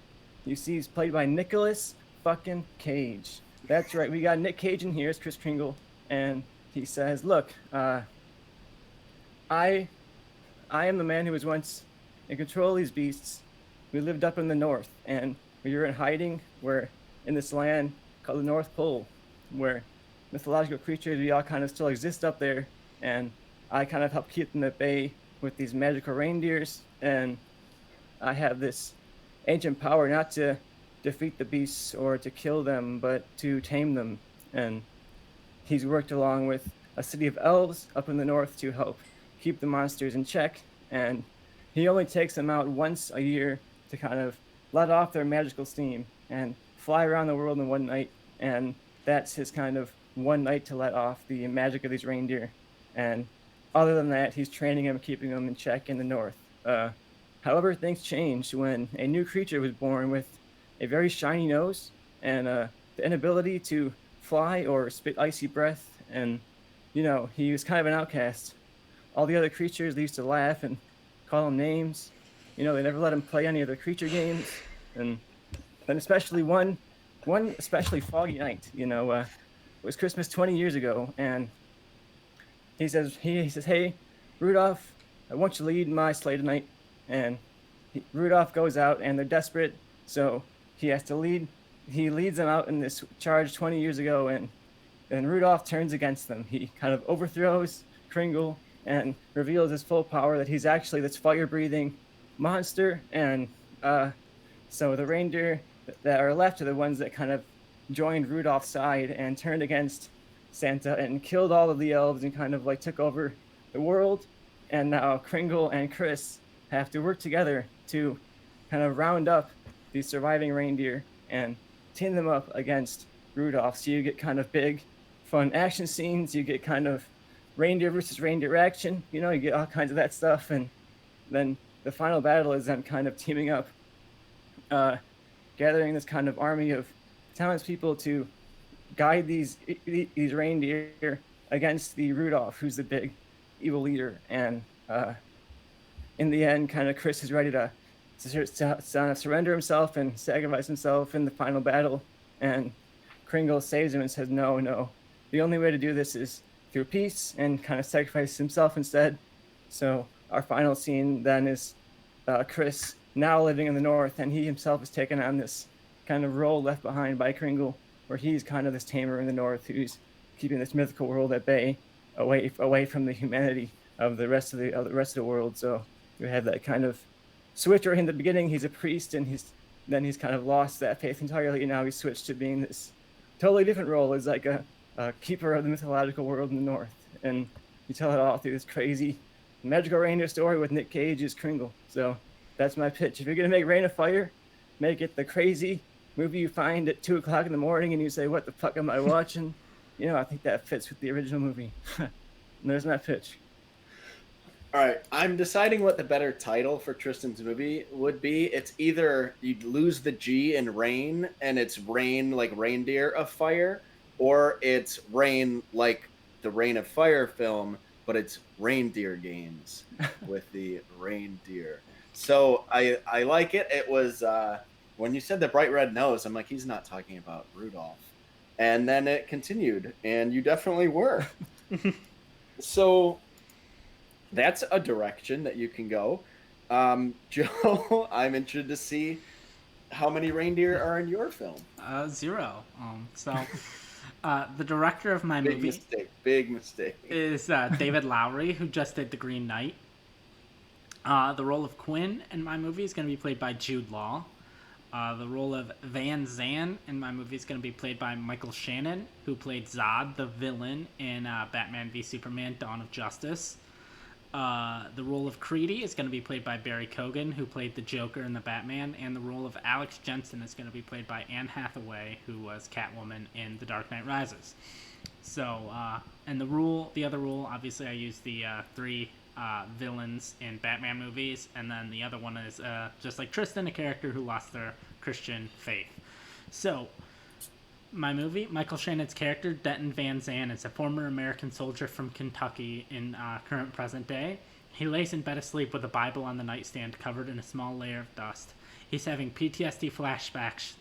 you see he's played by Nicolas fucking Cage. That's right, we got Nick Cage in here as Chris Kringle, and he says, "Look, I am the man who was once in control of these beasts. We lived up in the north, and we were in hiding. We're in this land called the North Pole, where mythological creatures, we all kind of still exist up there, and I kind of help keep them at bay with these magical reindeers, and I have this ancient power not to defeat the beasts or to kill them, but to tame them." And he's worked along with a city of elves up in the north to help keep the monsters in check, and he only takes them out once a year to kind of let off their magical steam and fly around the world in one night, and that's his kind of one night to let off the magic of these reindeer. And other than that, he's training them, keeping them in check in the north. However, things changed when a new creature was born with a very shiny nose and the inability to fly or spit icy breath, and he was kind of an outcast. All the other creatures, they used to laugh and call him names. They never let him play any of the creature games. And then especially one especially foggy night, it was Christmas 20 years ago, and he says, "Hey, Rudolph, I want you to lead my sleigh tonight." And Rudolph goes out, and they're desperate, so he has to lead. He leads them out in this charge 20 years ago, and Rudolph turns against them. He kind of overthrows Kringle and reveals his full power, that he's actually this fire-breathing monster. And so the reindeer that are left are the ones that kind of joined Rudolph's side and turned against Santa and killed all of the elves and kind of like took over the world. And now Kringle and Chris have to work together to kind of round up these surviving reindeer and team them up against Rudolph. So you get kind of big, fun action scenes. You get kind of reindeer versus reindeer action. You get all kinds of that stuff. And then the final battle is them kind of teaming up, gathering this kind of army of townspeople to guide these reindeer against the Rudolph, who's the big evil leader. And in the end, kind of Chris is ready to surrender himself and sacrifice himself in the final battle. And Kringle saves him and says, no, the only way to do this is through peace, and kind of sacrifice himself instead. So our final scene then is Chris now living in the north, and he himself has taken on this kind of role left behind by Kringle, where he's kind of this tamer in the north who's keeping this mythical world at bay, away from the humanity of the rest of the world. So you have that kind of switch where in the beginning he's a priest, and he's kind of lost that faith entirely, and now he's switched to being this totally different role as like a keeper of the mythological world in the north. And you tell it all through this crazy magical reindeer story with Nick Cage as Kringle. So that's my pitch. If you're gonna make Reign of Fire, make it the crazy movie you find at 2:00 in the morning and you say, "What the fuck am I watching?" I think that fits with the original movie. And there's my pitch. All right, I'm deciding what the better title for Tristan's movie would be. It's either you'd lose the G in Rain, and it's Rain like Reindeer of Fire, or it's Rain like the Reign of Fire film, but it's Reindeer Games with the reindeer. So I like it. It was when you said the bright red nose, I'm like, he's not talking about Rudolph. And then it continued, and you definitely were. So that's a direction that you can go. Joe, I'm interested to see how many reindeer are in your film. 0. The director of my movie big mistake is David Lowery, who just did The Green Knight. The role of Quinn in my movie is going to be played by Jude Law. The role of Van Zandt in my movie is going to be played by Michael Shannon, who played Zod, the villain, in Batman v Superman: Dawn of Justice. The role of Creedy is going to be played by Barry Keoghan, who played the Joker in the Batman, and the role of Alex Jensen is going to be played by Anne Hathaway, who was Catwoman in The Dark Knight Rises. So, and the other rule, obviously I used the 3 villains in Batman movies, and then the other one is just like Tristan, a character who lost their Christian faith. So My movie, Michael Shannon's character, Denton Van Zandt, is a former American soldier from Kentucky in current present day. He lays in bed asleep with a Bible on the nightstand covered in a small layer of dust. He's having PTSD flashbacks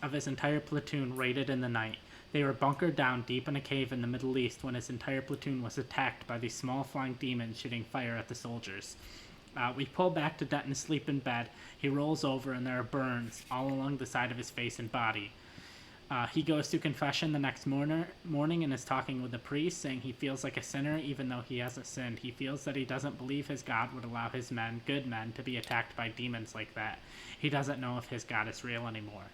of his entire platoon raided in the night. They were bunkered down deep in a cave in the Middle East when his entire platoon was attacked by these small flying demons shooting fire at the soldiers. We pull back to Denton asleep in bed. He rolls over and there are burns all along the side of his face and body. He goes to confession the next morning and is talking with the priest, saying he feels like a sinner even though he hasn't sinned. He feels that he doesn't believe his God would allow his men, good men, to be attacked by demons like that. He doesn't know if his God is real anymore.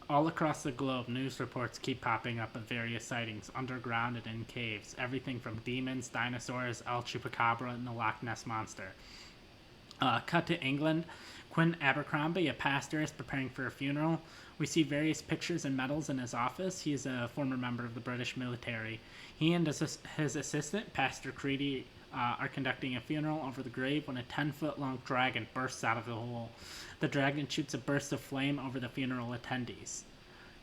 All across the globe, news reports keep popping up of various sightings, underground and in caves. Everything from demons, dinosaurs, El Chupacabra, and the Loch Ness Monster. Cut to England. Quinn Abercrombie, a pastor, is preparing for a funeral. We see various pictures and medals in his office. He is a former member of the British military. He and his assistant, Pastor Creedy, are conducting a funeral over the grave when a 10-foot-long dragon bursts out of the hole. The dragon shoots a burst of flame over the funeral attendees.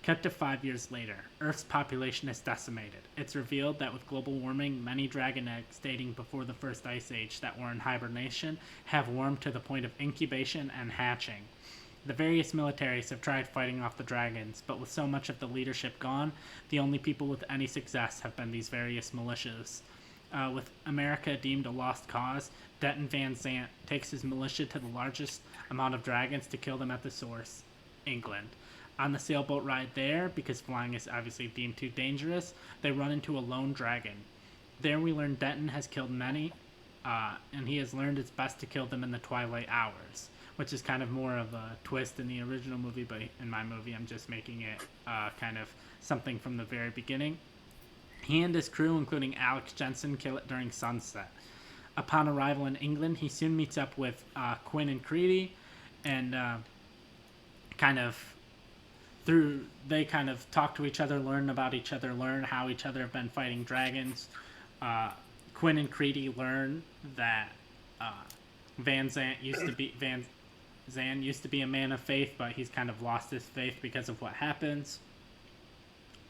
Cut to 5 years later. Earth's population is decimated. It's revealed that with global warming, many dragon eggs dating before the first ice age that were in hibernation have warmed to the point of incubation and hatching. The various militaries have tried fighting off the dragons, but with so much of the leadership gone, the only people with any success have been these various militias. With America deemed a lost cause, Denton Van Zandt takes his militia to the largest amount of dragons to kill them at the source, England. On the sailboat ride there, because flying is obviously deemed too dangerous, they run into a lone dragon. There we learn Denton has killed many, and he has learned it's best to kill them in the twilight hours, which is kind of more of a twist in the original movie, but in my movie I'm just making it kind of something from the very beginning. He and his crew, including Alex Jensen, kill it during sunset. Upon arrival in England, he soon meets up with Quinn and Creedy, and they kind of talk to each other, learn about each other, learn how each other have been fighting dragons. Quinn and Creedy learn that Van Zandt used to be a man of faith, but he's kind of lost his faith because of what happens.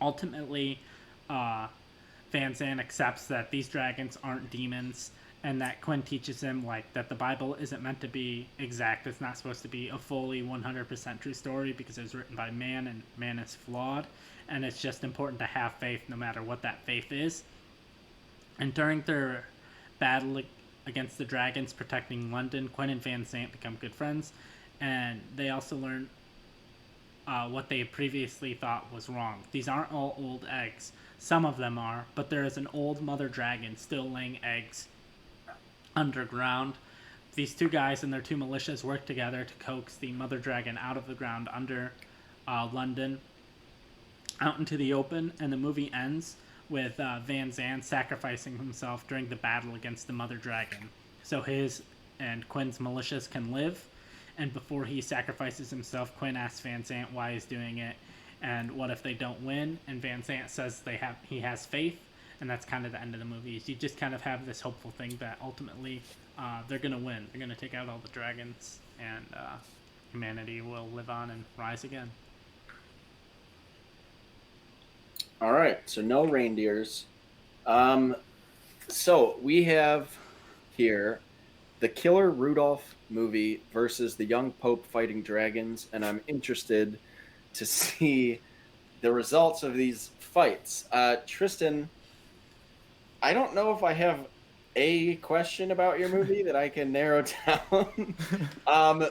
Ultimately, Van Zandt accepts that these dragons aren't demons, and that Quinn teaches him that the Bible isn't meant to be exact. It's not supposed to be a fully 100% true story because it was written by man, and man is flawed, and it's just important to have faith no matter what that faith is. And during their battle against the dragons protecting London, Quinn and Van Zandt become good friends, and they also learn what they previously thought was wrong. These aren't all old eggs. Some of them are, but there is an old mother dragon still laying eggs underground. These two guys and their two militias work together to coax the mother dragon out of the ground under London out into the open, and the movie ends with Van Zandt sacrificing himself during the battle against the mother dragon so his and Quinn's militias can live. And before he sacrifices himself, Quinn asks Van Zandt why he's doing it and what if they don't win, and Van Zandt says he has faith, and that's kind of the end of the movie. You just kind of have this hopeful thing that ultimately they're going to win. They're going to take out all the dragons, and humanity will live on and rise again. All right, so no reindeers. So we have here the Killer Rudolph movie versus the young Pope fighting dragons, and I'm interested to see the results of these fights. Tristan, I don't know if I have a question about your movie that I can narrow down.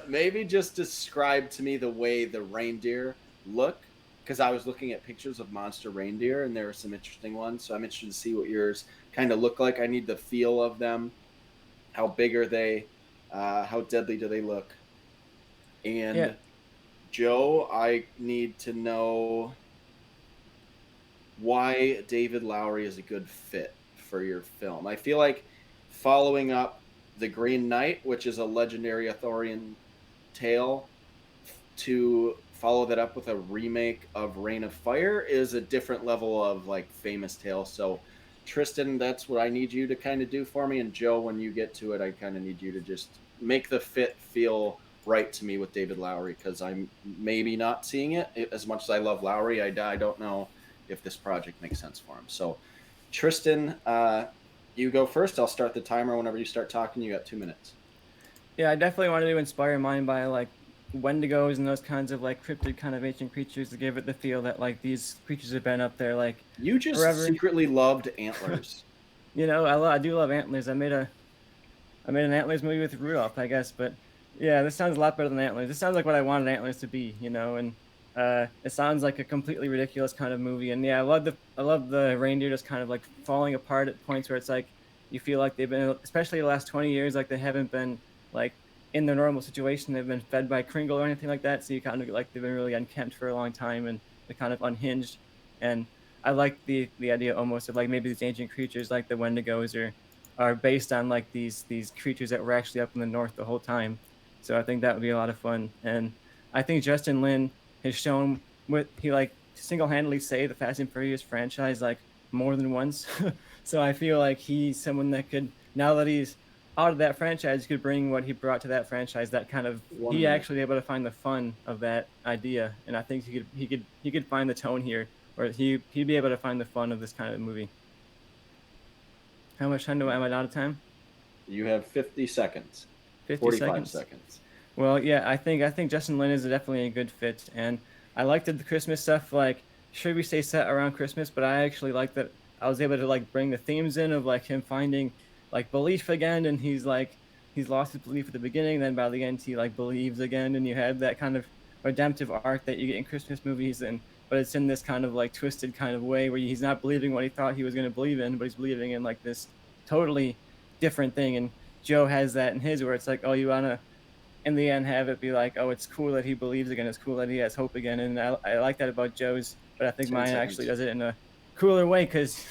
Maybe just describe to me the way the reindeer look, because I was looking at pictures of monster reindeer, and there are some interesting ones, so I'm interested to see what yours kind of look like. I need the feel of them. How big are they? How deadly do they look? And Yeah. Joe, I need to know why David Lowery is a good fit for your film. I feel like following up The Green Knight, which is a legendary Arthurian tale, to follow that up with a remake of Reign of Fire is a different level of famous tale. So Tristan, that's what I need you to kind of do for me. And Joe, when you get to it, I kind of need you to just make the fit feel right to me with David Lowery, because I'm maybe not seeing it. As much as I love Lowery, I don't know if this project makes sense for him. So, Tristan, you go first. I'll start the timer whenever you start talking. You got 2 minutes. Yeah, I definitely wanted to inspire mine by like Wendigos and those kinds of like cryptid kind of ancient creatures to give it the feel that like these creatures have been up there like You just forever. secretly loved Antlers. You know, I do love antlers. I made an Antlers movie with Rudolph, I guess, but yeah, this sounds a lot better than Antlers. This sounds like what I wanted Antlers to be, you know, and it sounds like a completely ridiculous kind of movie. And yeah, I love the reindeer just kind of like falling apart at points where it's like you feel like they've been, especially the last 20 years, like they haven't been like in their normal situation. They've been fed by Kringle or anything like that, so you kind of like they've been really unkempt for a long time and they're kind of unhinged. And I like the idea almost of like maybe these ancient creatures like the Wendigos are based on like these creatures that were actually up in the north the whole time. So I think that would be a lot of fun. And I think Justin Lin has shown what he like single-handedly saved the Fast and Furious franchise like more than once. So I feel like he's someone that could, now that he's out of that franchise, could bring what he brought to that franchise, that kind of he actually able to find the fun of that idea. And I think he could find the tone here, or he'd be able to find the fun of this kind of movie. How much time am I out of time? You have 50 seconds. 45 seconds. Well, yeah, I think Justin Lin is definitely a good fit, and I liked the Christmas stuff. Like, sure, we stay set around Christmas, but I actually like that I was able to like bring the themes in of like him finding like belief again, and he's lost his belief at the beginning, then by the end he like believes again, and you have that kind of redemptive arc that you get in Christmas movies, and but it's in this kind of like twisted kind of way where he's not believing what he thought he was going to believe in, but he's believing in like this totally different thing. And Joe has that in his, where it's like, oh, you want to in the end have it be like, oh, it's cool that he believes again, it's cool that he has hope again. And I like that about Joe's, but I think mine actually does it in a cooler way, because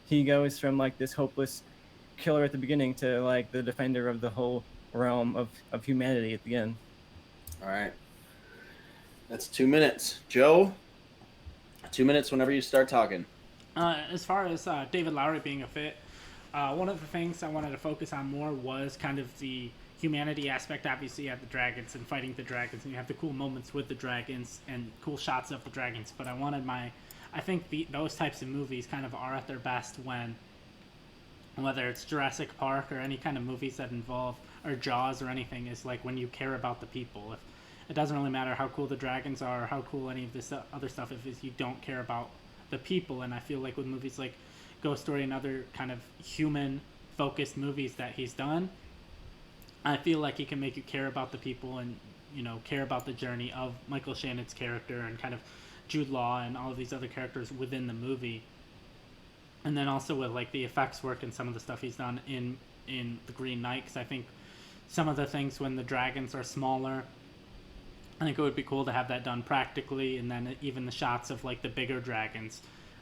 he goes from like this hopeless killer at the beginning to like the defender of the whole realm of humanity at the end. All right, that's 2 minutes. Joe, 2 minutes whenever you start talking. As far as David Lowery being a fit, one of the things I wanted to focus on more was kind of the humanity aspect. Obviously, you have the dragons and fighting the dragons, and you have the cool moments with the dragons and cool shots of the dragons. But I think those types of movies kind of are at their best when, whether it's Jurassic Park or any kind of movies that involve, or Jaws or anything, is like when you care about the people. If it doesn't really matter how cool the dragons are or how cool any of this other stuff if you don't care about the people. And I feel like with movies like Ghost Story and other kind of human focused movies that he's done, I feel like he can make you care about the people and, you know, care about the journey of Michael Shannon's character and kind of Jude Law and all of these other characters within the movie. And then also with like the effects work and some of the stuff he's done in The Green Knight, because I think some of the things when the dragons are smaller, I think it would be cool to have that done practically, and then even the shots of like the bigger dragons,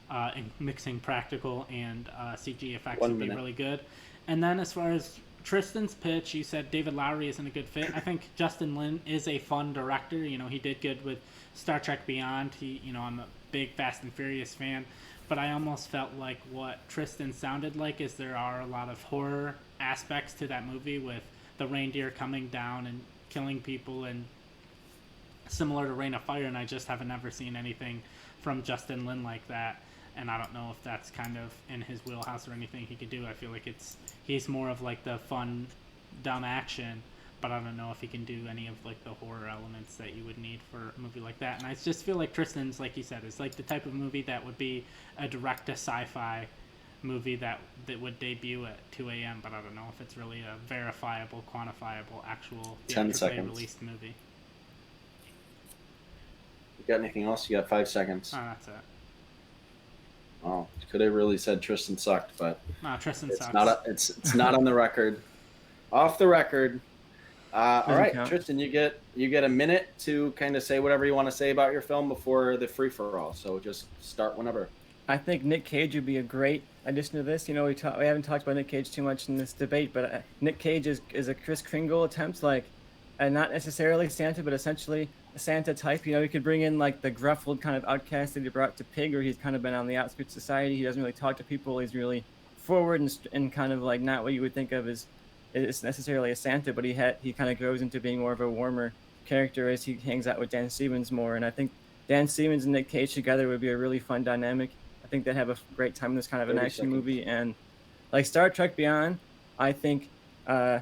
and mixing practical and CG effects would be really good. And then as far as Tristan's pitch, you said David Lowery isn't a good fit. I think Justin Lin is a fun director. You know, he did good with Star Trek Beyond. I'm a big Fast and Furious fan, but I almost felt like what Tristan sounded like is there are a lot of horror aspects to that movie, with the reindeer coming down and killing people, and similar to Reign of Fire, and I just haven't ever seen anything from Justin Lin like that. And I don't know if that's kind of in his wheelhouse or anything he could do. I feel like he's more of like the fun, dumb action, but I don't know if he can do any of like the horror elements that you would need for a movie like that. And I just feel like Tristan's, like you said, is like the type of movie that would be a direct to sci-fi movie that would debut at 2 a.m., but I don't know if it's really a verifiable, quantifiable, actual theatrically released movie. You got anything else? You got 5 seconds. Oh, that's it. Oh, could have really said Tristan sucked, but no, Tristan sucks. It's not on the record. Off the record. All right, count. Tristan, you get a minute to kind of say whatever you want to say about your film before the free for all. So just start whenever. I think Nick Cage would be a great addition to this. You know, we haven't talked about Nick Cage too much in this debate, but Nick Cage is a Kris Kringle attempt, like, not necessarily Santa, but essentially a Santa type. You know, he could bring in like the gruffled kind of outcast that he brought to Pig, or he's kind of been on the outskirts of society. He doesn't really talk to people. He's really forward and kind of like not what you would think of as is necessarily a Santa, but he kind of grows into being more of a warmer character as he hangs out with Dan Stevens more. And I think Dan Stevens and Nick Cage together would be a really fun dynamic. I think they'd have a great time in this kind of an 30 action seconds. movie. And like Star Trek Beyond, I think uh,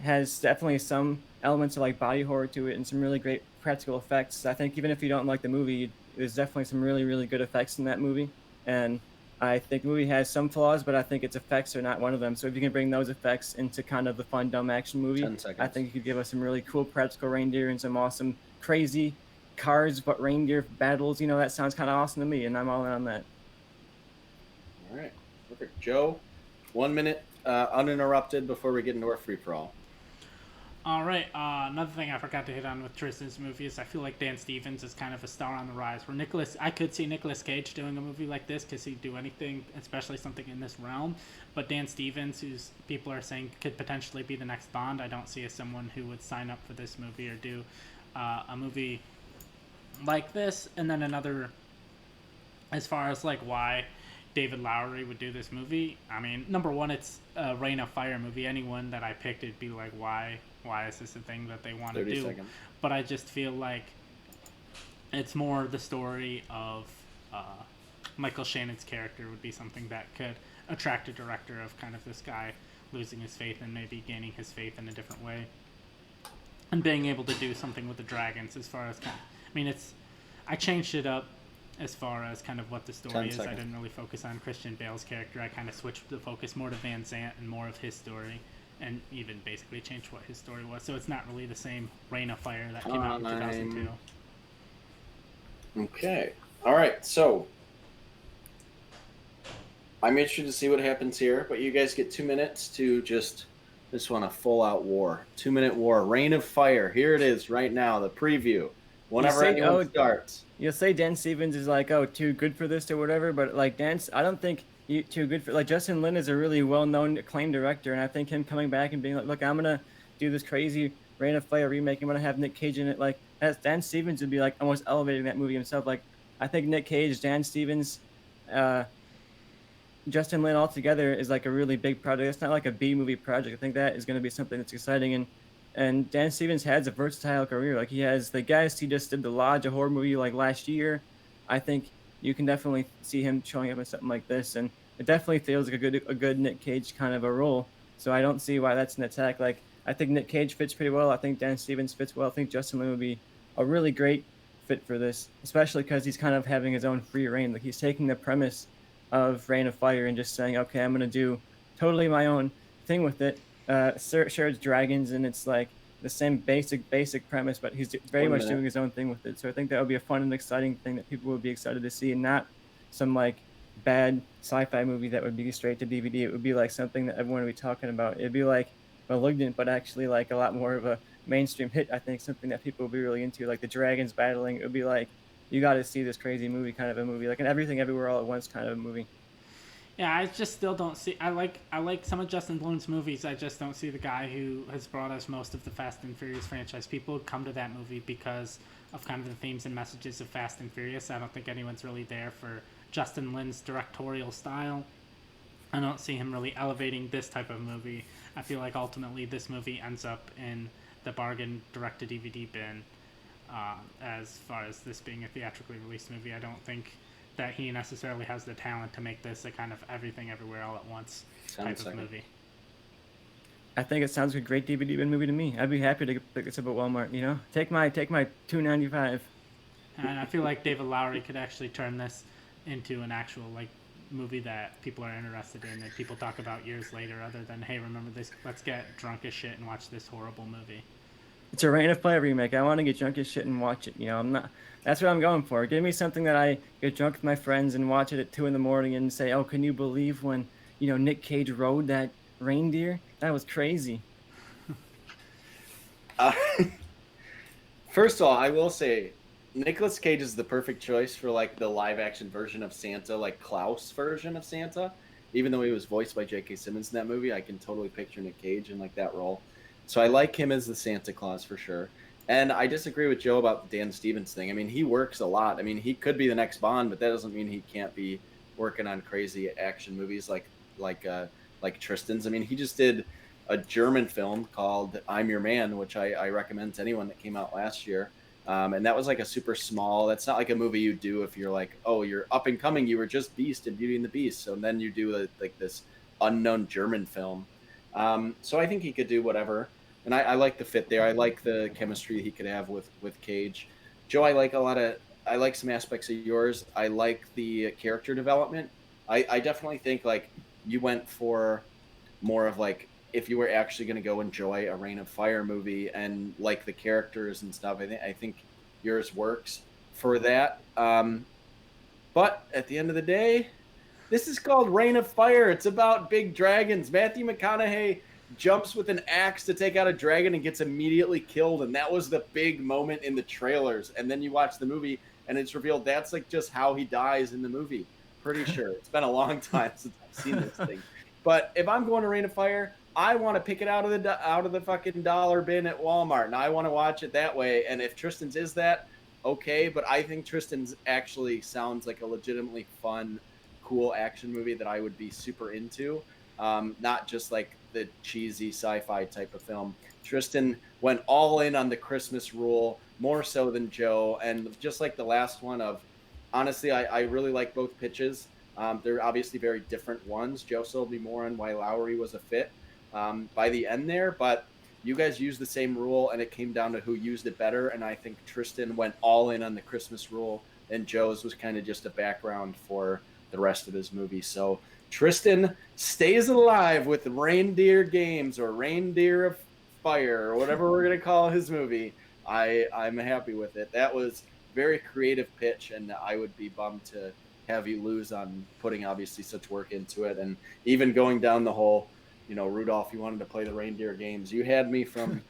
has definitely some elements of like body horror to it and some really great practical effects. I think even if you don't like the movie, there's definitely some really, really good effects in that movie. And I think the movie has some flaws, but I think its effects are not one of them. So if you can bring those effects into kind of the fun, dumb action movie, 10 I seconds. think you could give us some really cool practical reindeer and some awesome, crazy cars, but reindeer battles. That sounds kind of awesome to me, and I'm all in on that. All right. Perfect. Joe, 1 minute uninterrupted before we get into our free for all. All right. Another thing I forgot to hit on with Tristan's movie is I feel like Dan Stevens is kind of a star on the rise. I could see Nicolas Cage doing a movie like this because he'd do anything, especially something in this realm. But Dan Stevens, who's people are saying could potentially be the next Bond, I don't see as someone who would sign up for this movie or do a movie like this. And then another, as far as like why David Lowery would do this movie. I mean, number one, it's a Reign of Fire movie. Anyone that I picked, it'd be like, why is this a thing that they want to 30 do? seconds. But I just feel like it's more the story of Michael Shannon's character would be something that could attract a director of kind of this guy losing his faith and maybe gaining his faith in a different way. And being able to do something with the dragons as far as I changed it up as far as kind of what the story 10 is. seconds. I didn't really focus on Christian Bale's character. I kind of switched the focus more to Van Zant and more of his story, and even basically changed what his story was. So it's not really the same Reign of Fire that came out in 2002. Okay. All right. So I'm interested to see what happens here, but you guys get 2 minutes to just want a full-out war. 2-minute war. Reign of Fire. Here it is right now, the preview. Whenever anyone starts. You'll say Dan Stevens is like, too good for this or whatever, but like I don't think too good for, like, Justin Lin is a really well-known, acclaimed director, and I think him coming back and being like, look, I'm gonna do this crazy Reign of Fire remake. I'm gonna have Nick Cage in it. Like, as Dan Stevens would be like almost elevating that movie himself. Like, I think Nick Cage, Dan Stevens, Justin Lin all together is like a really big project. It's not like a B movie project. I think that is going to be something that's exciting. And Dan Stevens has a versatile career. Like, he has The Guest. He just did The Lodge, a horror movie like last year. I think you can definitely see him showing up in something like this, and it definitely feels like a good Nick Cage kind of a role. So I don't see why that's an attack. Like, I think Nick Cage fits pretty well. I think Dan Stevens fits well. I think Justin Lin would be a really great fit for this, especially because he's kind of having his own free reign. Like, he's taking the premise of Reign of Fire and just saying, okay, I'm going to do totally my own thing with it. Sure, it's dragons and it's like the same basic premise, but he's very much doing his own thing with it. So I think that would be a fun and exciting thing that people would be excited to see, and not some like bad sci-fi movie that would be straight to DVD. It would be like something that everyone would be talking about. It'd be like Malignant, but actually like a lot more of a mainstream hit. I think something that people would be really into, like the dragons battling. It would be like, you got to see this crazy movie, kind of a movie, like an Everything Everywhere All at Once kind of a movie. Yeah, I just still don't see. I like some of Justin Lin's movies. I just don't see the guy who has brought us most of the Fast and Furious franchise. People come to that movie because of kind of the themes and messages of Fast and Furious. I don't think anyone's really there for Justin Lin's directorial style. I don't see him really elevating this type of movie. I feel like ultimately this movie ends up in the bargain direct-to-DVD bin. As far as this being a theatrically released movie, I don't think that he necessarily has the talent to make this a kind of Everything Everywhere All at Once type of movie. I think it sounds like a great DVD bin movie to me. I'd be happy to pick this up at Walmart. Take my $2.95. And I feel like David Lowery could actually turn this into an actual like movie that people are interested in, that people talk about years later, other than, hey, remember this? Let's get drunk as shit and watch this horrible movie. It's a Reign of Fire remake. I want to get drunk as shit and watch it. I'm not. That's what I'm going for. Give me something that I get drunk with my friends and watch it at 2 a.m. and say, "Oh, can you believe when Nick Cage rode that reindeer? That was crazy." First of all, I will say, Nicolas Cage is the perfect choice for like the live-action version of Santa, like Klaus version of Santa. Even though he was voiced by J.K. Simmons in that movie, I can totally picture Nick Cage in like that role. So I like him as the Santa Claus for sure. And I disagree with Joe about the Dan Stevens thing. I mean, he works a lot. I mean, he could be the next Bond, but that doesn't mean he can't be working on crazy action movies like Tristan's. I mean, he just did a German film called I'm Your Man, which I recommend to anyone that came out last year. And that was like a super small. That's not like a movie you do if you're like, oh, you're up and coming. You were just Beast and Beauty and the Beast, so then you do like this unknown German film. So I think he could do whatever, and I like the fit there. I like the chemistry he could have with Cage. Joe, I like some aspects of yours. I like the character development. I definitely think like you went for more of like if you were actually going to go enjoy a Reign of Fire movie and like the characters and stuff. I think yours works for that. But at the end of the day, this is called Reign of Fire. It's about big dragons. Matthew McConaughey jumps with an axe to take out a dragon and gets immediately killed. And that was the big moment in the trailers. And then you watch the movie and it's revealed that's like just how he dies in the movie. Pretty sure. It's been a long time since I've seen this thing. But if I'm going to Reign of Fire, I want to pick it out of the fucking dollar bin at Walmart, and I want to watch it that way. And if Tristan's is that, okay. But I think Tristan's actually sounds like a legitimately fun, cool action movie that I would be super into. Not just like the cheesy sci-fi type of film. Tristan went all in on the Christmas rule, more so than Joe, and just like the last one of, honestly, I really like both pitches. They're obviously very different ones. Joe sold me more on why Lowry was a fit by the end there, but you guys used the same rule, and it came down to who used it better. And I think Tristan went all in on the Christmas rule, and Joe's was kind of just a background for the rest of his movie. So Tristan stays alive with Reindeer Games or Reindeer of Fire or whatever we're gonna call his movie. I'm happy with it. That was very creative pitch, and I would be bummed to have you lose on putting obviously such work into it, and even going down the whole, Rudolph, you wanted to play the reindeer games. You had me from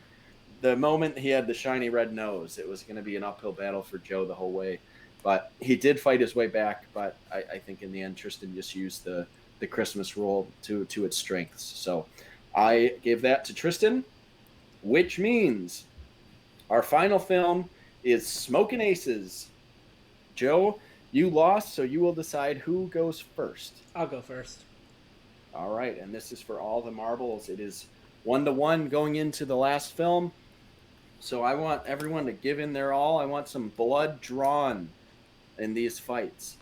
the moment he had the shiny red nose. It was going to be an uphill battle for Joe the whole way, but he did fight his way back. But I think in the end, Tristan just used the Christmas rule to its strengths. So I gave that to Tristan, which means our final film is Smokin' Aces. Joe, you lost, so you will decide who goes first. I'll go first. All right, and this is for all the marbles. It is 1-1 going into the last film. So I want everyone to give in their all. I want some blood drawn in these fights.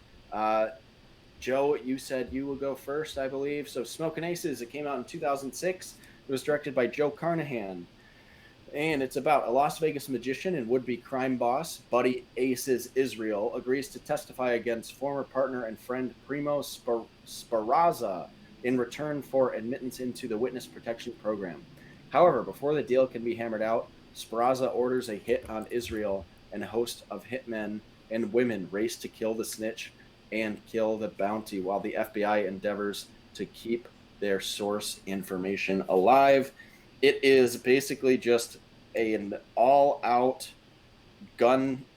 Joe, you said you will go first, I believe. So Smokin' Aces, it came out in 2006. It was directed by Joe Carnahan. And it's about a Las Vegas magician and would-be crime boss, Buddy Aces Israel, agrees to testify against former partner and friend Primo Sparazza in return for admittance into the witness protection program. However, before the deal can be hammered out, Sparazza orders a hit on Israel, and a host of hitmen and women race to kill the snitch and kill the bounty, while the FBI endeavors to keep their source information alive. It is basically just an all-out guns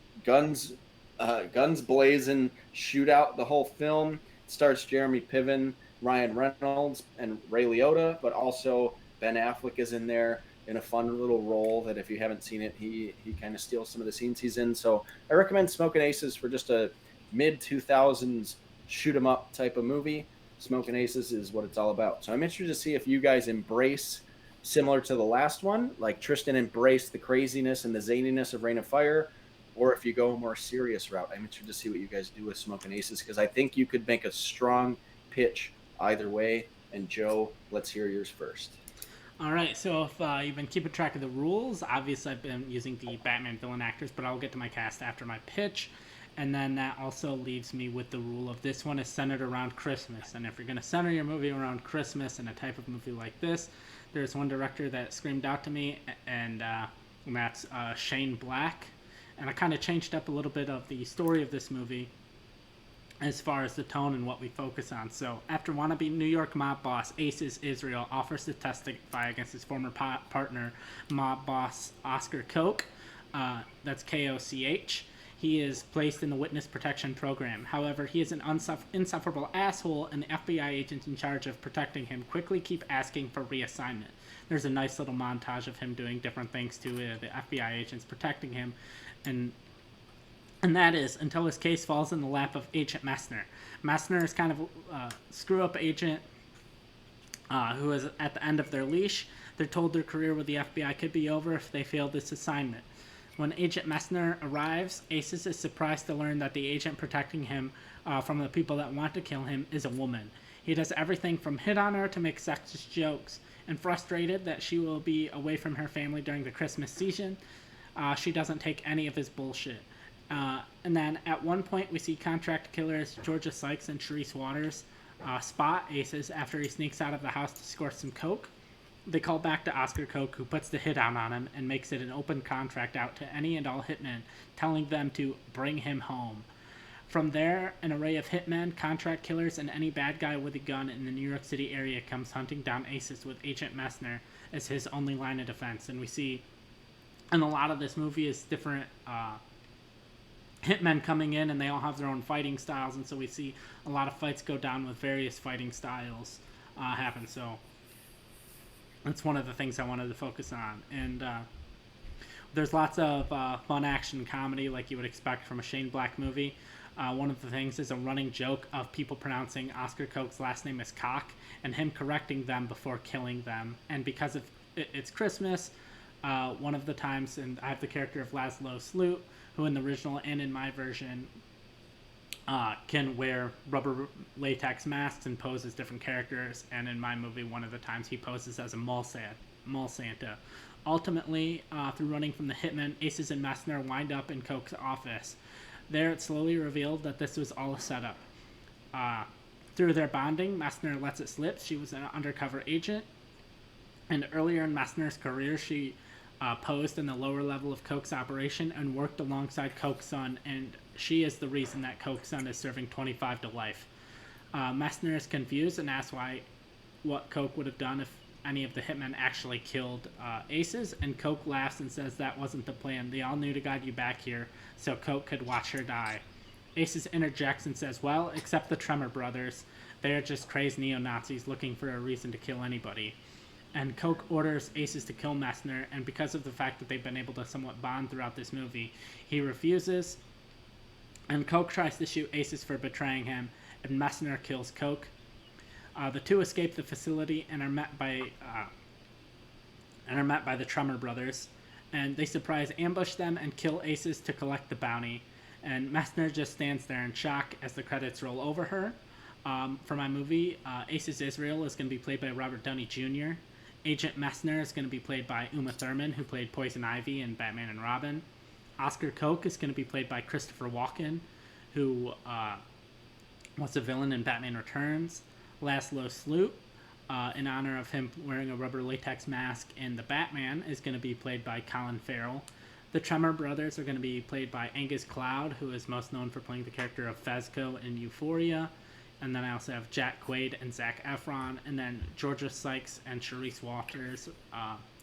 blazing shootout. The whole film stars Jeremy Piven, Ryan Reynolds, and Ray Liotta, but also Ben Affleck is in there in a fun little role that if you haven't seen it, he kind of steals some of the scenes he's in. So I recommend Smokin' Aces for just a mid-2000s shoot-'em-up type of movie. Smokin' Aces is what it's all about. So I'm interested to see if you guys embrace, similar to the last one, like Tristan embraced the craziness and the zaniness of Reign of Fire, or if you go a more serious route. I'm interested to see what you guys do with Smokin' Aces, because I think you could make a strong pitch either way. And Joe, let's hear yours first. All right, so if you've been keeping track of the rules, obviously I've been using the Batman villain actors, but I'll get to my cast after my pitch. And then that also leaves me with the rule of this one is centered around Christmas. And if you're going to center your movie around Christmas and a type of movie like this, there's one director that screamed out to me, and that's Shane Black. And I kind of changed up a little bit of the story of this movie as far as the tone and what we focus on. So after wannabe New York mob boss Aces Israel offers to testify against his former partner, mob boss Oscar Koch, that's Koch, he is placed in the witness protection program. However, he is an insufferable asshole, and the FBI agents in charge of protecting him quickly keep asking for reassignment. There's a nice little montage of him doing different things to the FBI agents protecting him, and that is until his case falls in the lap of Agent Messner. Messner is kind of a screw-up agent who is at the end of their leash. They're told their career with the FBI could be over if they fail this assignment. When Agent Messner arrives, Aces is surprised to learn that the agent protecting him from the people that want to kill him is a woman. He does everything from hit on her to make sexist jokes, and frustrated that she will be away from her family during the Christmas season, she doesn't take any of his bullshit. And then at one point we see contract killers Georgia Sykes and Sharice Waters spot Aces after he sneaks out of the house to score some coke. They call back to Oscar Koch, who puts the hit out on him and makes it an open contract out to any and all hitmen, telling them to bring him home. From there, an array of hitmen, contract killers, and any bad guy with a gun in the New York City area comes hunting down Aces with Agent Messner as his only line of defense. And we see, and a lot of this movie is different hitmen coming in, and they all have their own fighting styles, and so we see a lot of fights go down with various fighting styles happen. So that's one of the things I wanted to focus on. And there's lots of fun action comedy like you would expect from a Shane Black movie. One of the things is a running joke of people pronouncing Oscar Koch's last name as Cock and him correcting them before killing them. And because it's Christmas, one of the times, and I have the character of Laszlo Sloot, who in the original and in my version can wear rubber latex masks and pose as different characters. And in my movie, one of the times he poses as a mall Santa. Ultimately, through running from the hitmen, Aces and Messner wind up in Koch's office. There, it's slowly revealed that this was all a setup. Through their bonding, Messner lets it slip. She was an undercover agent. And earlier in Messner's career, she posed in the lower level of Koch's operation and worked alongside Koch's son, and she is the reason that Koch's son is serving 25 to life. Messner is confused and asks what Koch would have done if any of the hitmen actually killed Aces, and Koch laughs and says that wasn't the plan. They all knew to guide you back here so Koch could watch her die. Aces interjects and says, well, except the Tremor brothers. They are just crazed neo-Nazis looking for a reason to kill anybody. And Koch orders Aces to kill Messner, and because of the fact that they've been able to somewhat bond throughout this movie, he refuses, and Koch tries to shoot Aces for betraying him, and Messner kills Koch. The two escape the facility and are met by the Tremor brothers, and they surprise ambush them and kill Aces to collect the bounty. And Messner just stands there in shock as the credits roll over her. For my movie, Aces Israel is going to be played by Robert Downey Jr. Agent Messner is going to be played by Uma Thurman, who played Poison Ivy in Batman and Robin. Oscar Koch is going to be played by Christopher Walken, who was a villain in Batman Returns. Laszlo Sloot, in honor of him wearing a rubber latex mask in The Batman, is going to be played by Colin Farrell. The Tremor brothers are going to be played by Angus Cloud, who is most known for playing the character of Fezco in Euphoria. And then I also have Jack Quaid and Zac Efron. And then Georgia Sykes and Sharice Waters,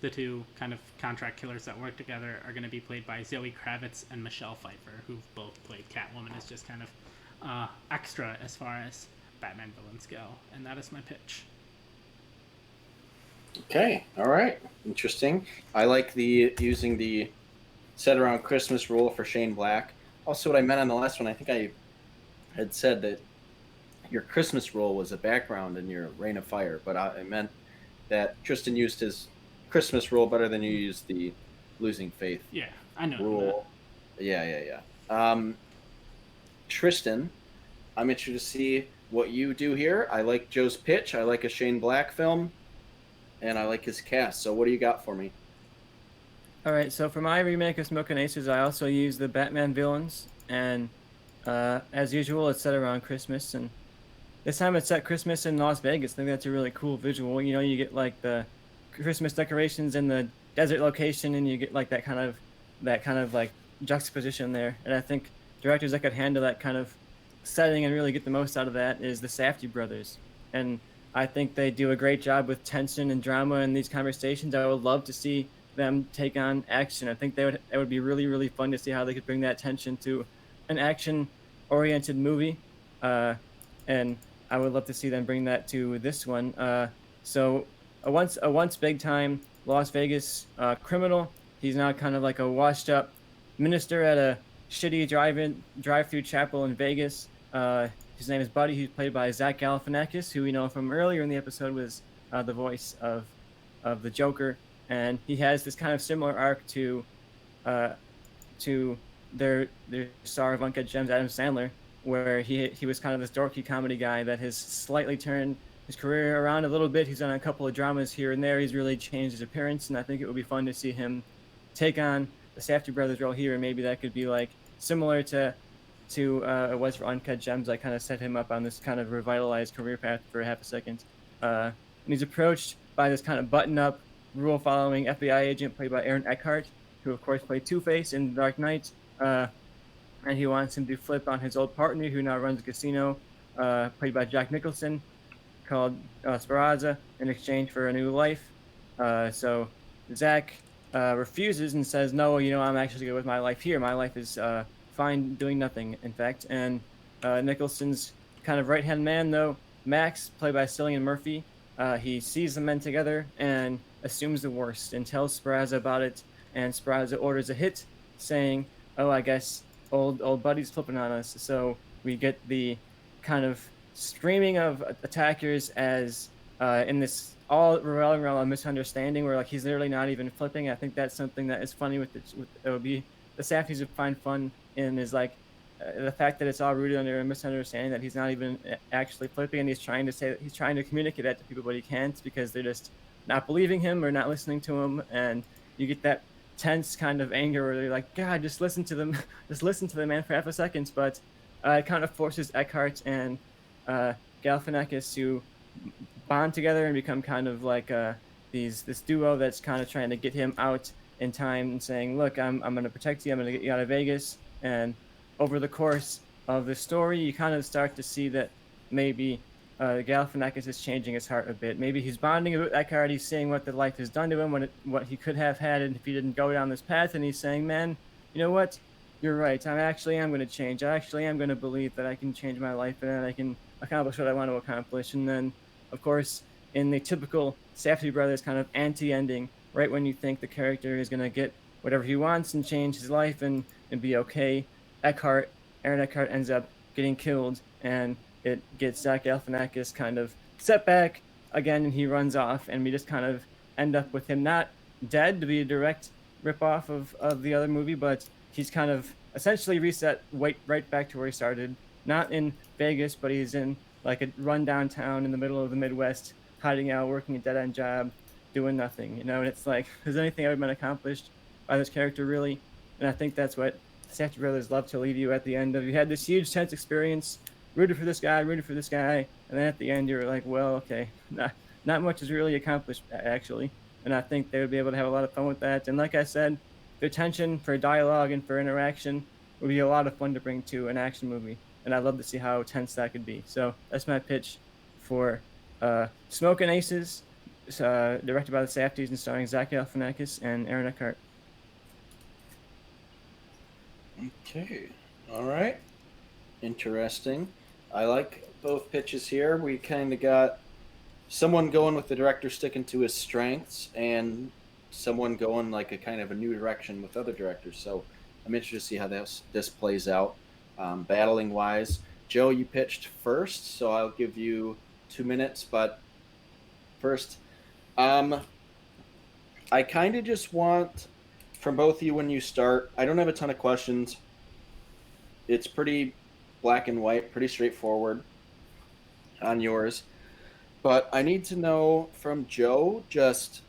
the two kind of contract killers that work together, are going to be played by Zoe Kravitz and Michelle Pfeiffer, who've both played Catwoman as just kind of extra as far as Batman villains go. And that is my pitch. Okay, all right, interesting. I like using the set around Christmas rule for Shane Black. Also, what I meant on the last one, I think I had said that your Christmas rule was a background in your Reign of Fire, but I meant that Tristan used his Christmas rule better than you used the Losing Faith Yeah, I know rule. Yeah. Tristan, I'm interested to see what you do here. I like Joe's pitch. I like a Shane Black film, and I like his cast. So what do you got for me? All right, so for my remake of Smokin Aces, I also use the Batman villains, and as usual, it's set around Christmas, and this time it's set Christmas in Las Vegas. I think that's a really cool visual. You know, you get like the Christmas decorations in the desert location, and you get like that kind of like juxtaposition there. And I think directors that could handle that kind of setting and really get the most out of that is the Safdie brothers, and I think they do a great job with tension and drama in these conversations. I would love to see them take on action. I think it would be really, really fun to see how they could bring that tension to an action-oriented movie, and I would love to see them bring that to this one. So a once big-time Las Vegas criminal. He's now kind of like a washed-up minister at a shitty drive-through chapel in Vegas. His name is Buddy. He's played by Zach Galifianakis, who we know from earlier in the episode was the voice of of the Joker, and he has this kind of similar arc uh, to their star of Uncut Gems, Adam Sandler, where he was kind of this dorky comedy guy that has slightly turned his career around a little bit. He's done a couple of dramas here and there. He's really changed his appearance, and I think it would be fun to see him take on the Safdie brothers role here, and maybe that could be like similar to it was for Uncut Gems. I kind of set him up on this kind of revitalized career path for half a second. And he's approached by this kind of button-up, rule-following FBI agent played by Aaron Eckhart, who of course played Two-Face in The Dark Knight. And he wants him to flip on his old partner, who now runs a casino, played by Jack Nicholson, called Speranza, in exchange for a new life. So Zach refuses and says, "No, I'm actually good with my life here. My life is fine doing nothing, in fact." And Nicholson's kind of right-hand man, though, Max, played by Cillian Murphy, he sees the men together and assumes the worst and tells Speranza about it. And Speranza orders a hit, saying, "Oh, I guess old buddy's flipping on us." So we get the kind of streaming of attackers as in this all revolving around a misunderstanding where like he's literally not even flipping. I think that's something that is funny with it would be the Safdies would find fun in is like the fact that it's all rooted under a misunderstanding that he's not even actually flipping, and he's trying to say that he's trying to communicate that to people, but he can't because they're just not believing him or not listening to him, and you get that tense kind of anger where they're like, God, just listen to them, just listen to the man for half a second. But it kind of forces Eckhart and Galifianakis to bond together and become kind of like this duo that's kind of trying to get him out in time and saying, look, I'm going to protect you, I'm going to get you out of Vegas. And over the course of the story, you kind of start to see that maybe Galifianakis is changing his heart a bit. Maybe he's bonding with Eckhart. He's seeing what the life has done to him, what he could have had if he didn't go down this path. And he's saying, man, you know what? You're right. I am going to change. I actually am going to believe that I can change my life and that I can accomplish what I want to accomplish. And then, of course, in the typical Safdie brothers kind of anti-ending, right when you think the character is going to get whatever he wants and change his life and be okay, Aaron Eckhart ends up getting killed, and it gets Zach Galifianakis kind of set back again, and he runs off, and we just kind of end up with him not dead to be a direct ripoff of the other movie, but he's kind of essentially reset right back to where he started. Not in Vegas, but he's in like a rundown town in the middle of the Midwest, hiding out, working a dead-end job, doing nothing, And it's like, has anything ever been accomplished by this character, really? And I think that's what Safdie brothers love to leave you at the end of. You had this huge, tense experience, rooted for this guy, and then at the end you're like, well, okay, not much is really accomplished, actually. And I think they would be able to have a lot of fun with that. And like I said, their tension for dialogue and for interaction would be a lot of fun to bring to an action movie. And I'd love to see how tense that could be. So that's my pitch for Smokin Aces, directed by the Safdies and starring Zach Galifianakis and Aaron Eckhart. Okay. All right. Interesting. I like both pitches here. We kind of got someone going with the director sticking to his strengths and someone going like a kind of a new direction with other directors. So I'm interested to see how this plays out. Battling wise, Joe, you pitched first, so I'll give you 2 minutes. But first, I kind of just want from both of you when you start. I don't have a ton of questions. It's pretty black and white, pretty straightforward on yours. But I need to know from Joe, just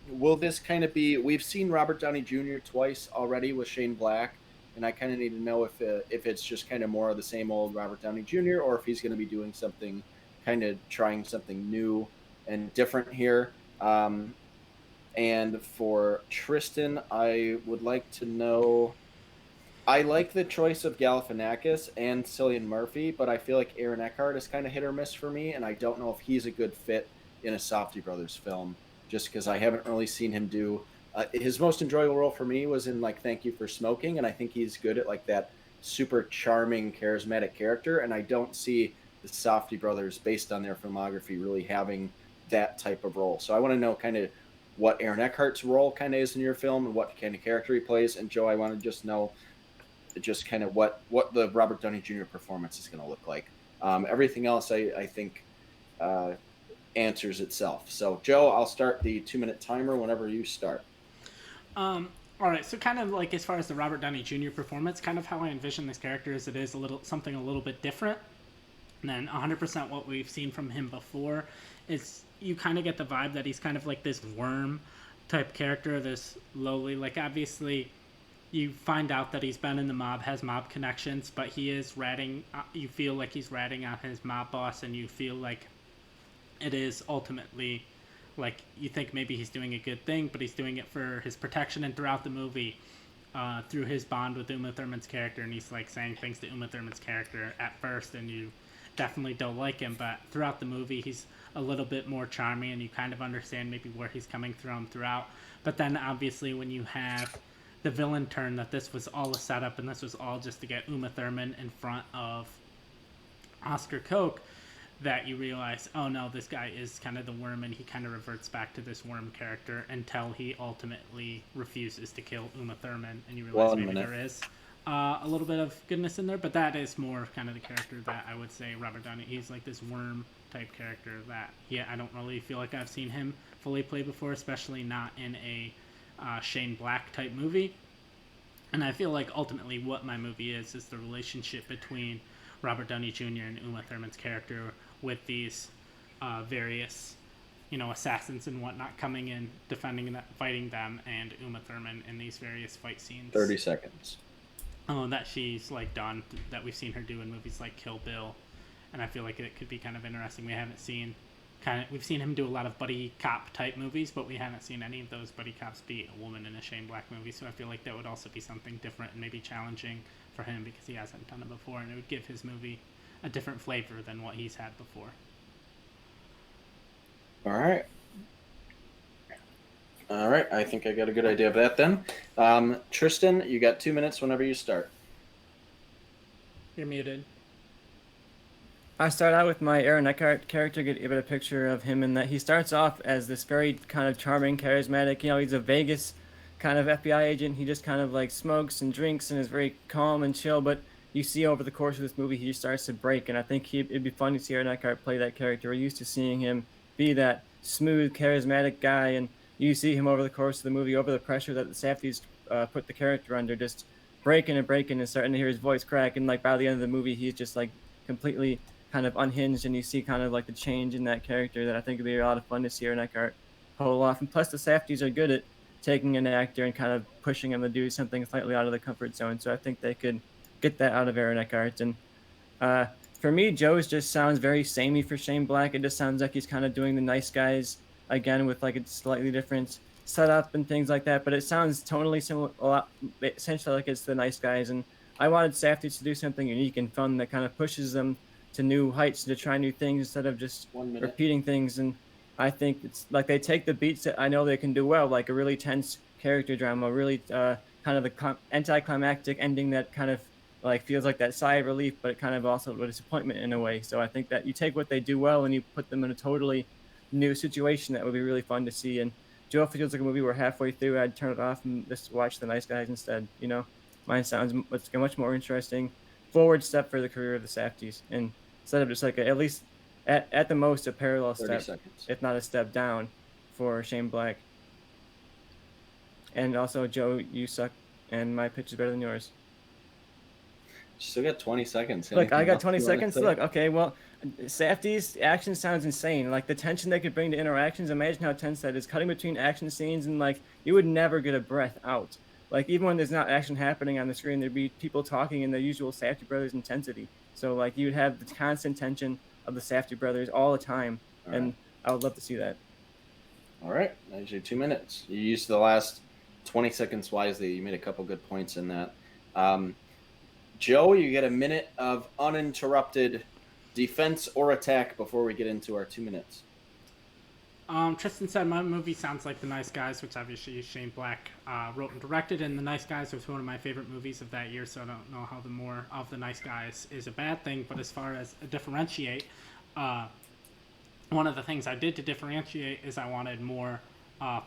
will this kind of be, we've seen Robert Downey Jr. twice already with Shane Black, and I kind of need to know if it's just kind of more of the same old Robert Downey Jr. or if he's going to be doing something, kind of trying something new and different here. And for Tristan, I would like to know, I like the choice of Galifianakis and Cillian Murphy, but I feel like Aaron Eckhart is kind of hit or miss for me, and I don't know if he's a good fit in a Safdie brothers film, just because I haven't really seen him do. His most enjoyable role for me was in like Thank You for Smoking, and I think he's good at like that super charming, charismatic character, and I don't see the Safdie brothers, based on their filmography, really having that type of role. So I want to know kind of what Aaron Eckhart's role kind of is in your film and what kind of character he plays. And Joe, I want to just know just kind of what the Robert Downey Jr. performance is going to look like. Everything else, I think answers itself. So, Joe, I'll start the 2-minute timer whenever you start. All right, so kind of like as far as the Robert Downey Jr. performance, kind of how I envision this character is it is something a little bit different than 100% what we've seen from him before. Is you kind of get the vibe that he's kind of like this worm type character, this lowly, like obviously you find out that he's been in the mob, has mob connections, but he is ratting, you feel like he's ratting out his mob boss, and you feel like it is ultimately like you think maybe he's doing a good thing, but he's doing it for his protection. And throughout the movie, through his bond with Uma Thurman's character, and he's like saying things to Uma Thurman's character at first, and you definitely don't like him, but throughout the movie he's a little bit more charming, and you kind of understand maybe where he's coming from throughout. But then obviously when you have the villain turn, that this was all a setup and this was all just to get Uma Thurman in front of Oscar Koch, that you realize, oh no, this guy is kind of the worm, and he kind of reverts back to this worm character until he ultimately refuses to kill Uma Thurman, and you realize there is a little bit of goodness in there, but that is more kind of the character that I would say Robert Downey, he's like this worm type character that, I don't really feel like I've seen him fully play before, especially not in a Shane Black type movie. And I feel like ultimately what my movie is the relationship between Robert Downey Jr. and Uma Thurman's character, with these various, assassins and whatnot coming in, defending and fighting them, and Uma Thurman in these various fight scenes. 30 seconds. Oh, that she's like done, that we've seen her do in movies like Kill Bill, and I feel like it could be kind of interesting. We've seen him do a lot of buddy cop type movies, but we haven't seen any of those buddy cops be a woman in a Shane Black movie. So I feel like that would also be something different and maybe challenging for him, because he hasn't done it before, and it would give his movie a different flavor than what he's had before. All right. I think I got a good idea of that then. Tristan, you got 2 minutes whenever you start. You're muted. I start out with my Aaron Eckhart character, get a picture of him, in that he starts off as this very kind of charming, charismatic, he's a Vegas kind of FBI agent. He just kind of like smokes and drinks and is very calm and chill, but you see over the course of this movie, he just starts to break, and I think it'd be fun to see Aaron Eckhart play that character. We're used to seeing him be that smooth, charismatic guy, and you see him over the course of the movie, over the pressure that the Safdies put the character under, just breaking and starting to hear his voice crack, and like by the end of the movie, he's just like completely kind of unhinged, and you see kind of like the change in that character that I think would be a lot of fun to see Aaron Eckhart pull off. And plus, the Safdies are good at taking an actor and kind of pushing him to do something slightly out of the comfort zone, so I think they could get that out of Aaron Eckhart. And for me, Joe's just sounds very samey for Shane Black. It just sounds like he's kind of doing the nice guys again with like a slightly different setup and things like that. But it sounds tonally similar, a lot, essentially like it's the nice guys. And I wanted Safdie to do something unique and fun that kind of pushes them to new heights, to try new things instead of just repeating things. And I think it's like they take the beats that I know they can do well, like a really tense character drama, really kind of the anticlimactic ending that kind of like feels like that sigh of relief, but it kind of also a disappointment in a way. So I think that you take what they do well and you put them in a totally new situation that would be really fun to see. And Joe, if it feels like a movie where halfway through I'd turn it off and just watch The Nice Guys instead. Mine sounds much more interesting, forward step for the career of the Safdies, and instead of just like at least at the most a parallel step, if not a step down, for Shane Black. And also, Joe, you suck, and my pitch is better than yours. Still got 20 seconds. Look, I got 20 seconds. Look, okay, well, Safdie's action sounds insane. Like the tension they could bring to interactions. Imagine how tense that is. Cutting between action scenes, and like you would never get a breath out. Like even when there's not action happening on the screen, there'd be people talking in the usual Safdie brothers intensity. So like you'd have the constant tension of the Safdie brothers all the time, and I would love to see that. All right, that's your 2 minutes. You used the last 20 seconds wisely. You made a couple good points in that. Joe, you get a minute of uninterrupted defense or attack before we get into our 2 minutes. Tristan said my movie sounds like The Nice Guys, which obviously Shane Black wrote and directed, and The Nice Guys was one of my favorite movies of that year, so I don't know how the more of The Nice Guys is a bad thing, but as far as differentiate, one of the things I did to differentiate is I wanted more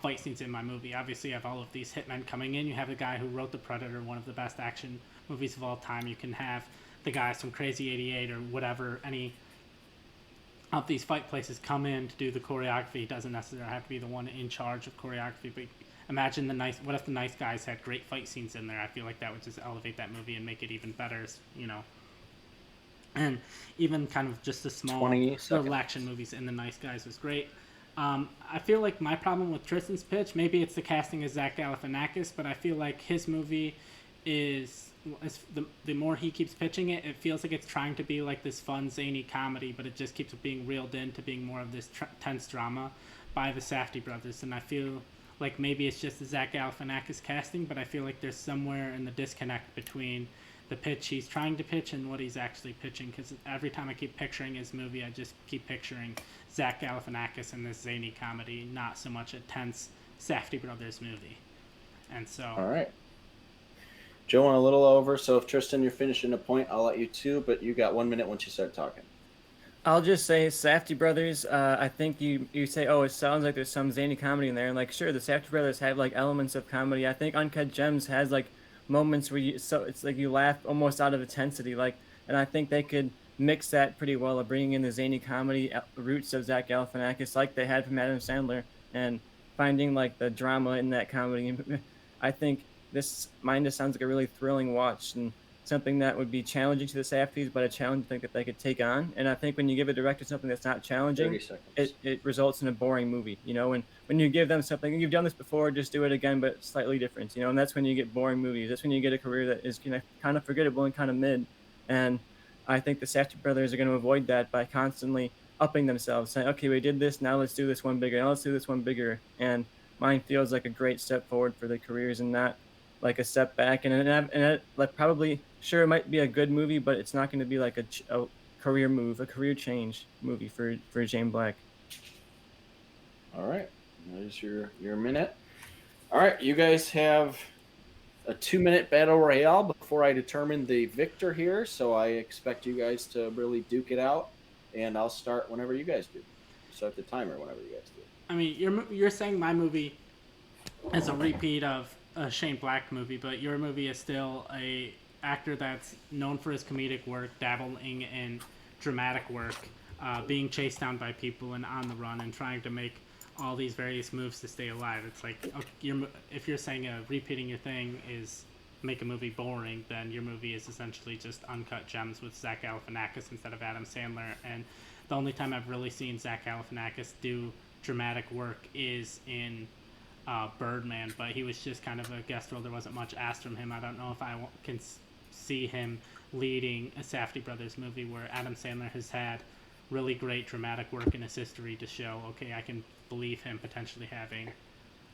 fight scenes in my movie. Obviously, you have all of these hitmen coming in. You have the guy who wrote The Predator, one of the best action movies of all time. You can have the guys from Crazy 88 or whatever, any of these fight places come in to do the choreography. He doesn't necessarily have to be the one in charge of choreography, but imagine what if the nice guys had great fight scenes in there? I feel like that would just elevate that movie and make it even better, you know. And even kind of just the small little action movies in the nice guys was great. I feel like my problem with Tristan's pitch, maybe it's the casting of Zach Galifianakis, but I feel like his movie is the more he keeps pitching it, it feels like it's trying to be like this fun, zany comedy, but it just keeps being reeled into being more of this tense drama by the Safdie brothers. And I feel like maybe it's just the Zach Galifianakis casting, but I feel like there's somewhere in the disconnect between the pitch he's trying to pitch and what he's actually pitching, because every time I keep picturing his movie, I just keep picturing Zach Galifianakis in this zany comedy, not so much a tense Safdie brothers movie. And so... All right. Joe went a little over, so if Tristan, you're finishing a point, I'll let you too, but you got 1 minute once you start talking. I'll just say Safdie brothers, I think you say, oh, it sounds like there's some zany comedy in there. And, like, sure, the Safdie brothers have, like, elements of comedy. I think Uncut Gems has, like, moments where it's like you laugh almost out of intensity, like, and I think they could mix that pretty well of bringing in the zany comedy roots of Zach Galifianakis, like they had from Adam Sandler, and finding like the drama in that comedy. I think mine just sounds like a really thrilling watch and something that would be challenging to the Safdies, but a challenge I think that they could take on. And I think when you give a director something that's not challenging, it results in a boring movie, you know. And when you give them something, you've done this before, just do it again, but slightly different, you know. And that's when you get boring movies. That's when you get a career that is, you know, kind of forgettable and kind of mid. And I think the Safdie brothers are going to avoid that by constantly upping themselves, saying, okay, we did this, now let's do this one bigger, now let's do this one bigger. And mine feels like a great step forward for their careers and not like a step back. And like probably, sure, it might be a good movie, but it's not going to be like a career move, a career change movie for Shane Black. All right, there's your minute. All right, you guys have a 2-minute battle royale before I determine the victor here, so I expect you guys to really duke it out, and I'll start whenever you guys do. Start the timer whenever you guys do. I mean, you're saying my movie is a repeat of a Shane Black movie, but your movie is still a actor that's known for his comedic work, dabbling in dramatic work, being chased down by people and on the run and trying to make all these various moves to stay alive. It's like, okay, if you're saying repeating your thing is make a movie boring, then your movie is essentially just Uncut Gems with Zach Galifianakis instead of Adam Sandler. And the only time I've really seen Zach Galifianakis do dramatic work is in Birdman, but he was just kind of a guest role. There wasn't much asked from him. I don't know if I can see him leading a Safdie brothers movie where Adam Sandler has had really great dramatic work in his history to show, okay, I can believe him potentially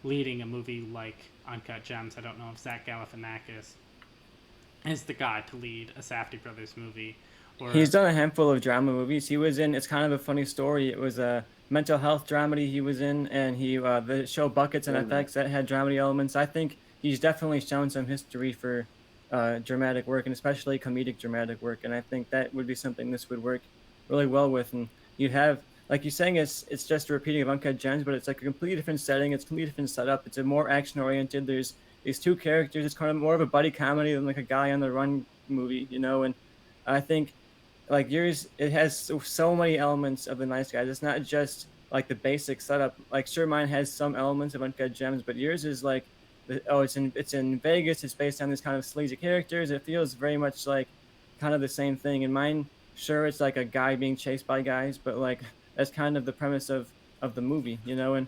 leading a movie like Uncut Gems. I don't know if Zach Galifianakis is the guy to lead a Safdie brothers movie. He's done a handful of drama movies. He was in, it's kind of a funny story, it was a mental health dramedy he was in, and he the show Buckets and FX that had dramedy elements. I think he's definitely shown some history for dramatic work, and especially comedic dramatic work, and I think that would be something this would work really well with. And you have, like you're saying, it's just a repeating of Uncut Gems, but it's like a completely different setting, it's a completely different setup, it's a more action oriented. There's these two characters, it's kind of more of a buddy comedy than like a guy on the run movie, you know. And I think like yours, it has so many elements of the Nice Guys. It's not just like the basic setup. Like sure, mine has some elements of Uncut Gems, but yours is like, it's in Vegas. It's based on this kind of sleazy characters. It feels very much like kind of the same thing. And mine, sure, it's like a guy being chased by guys, but like that's kind of the premise of the movie, you know. And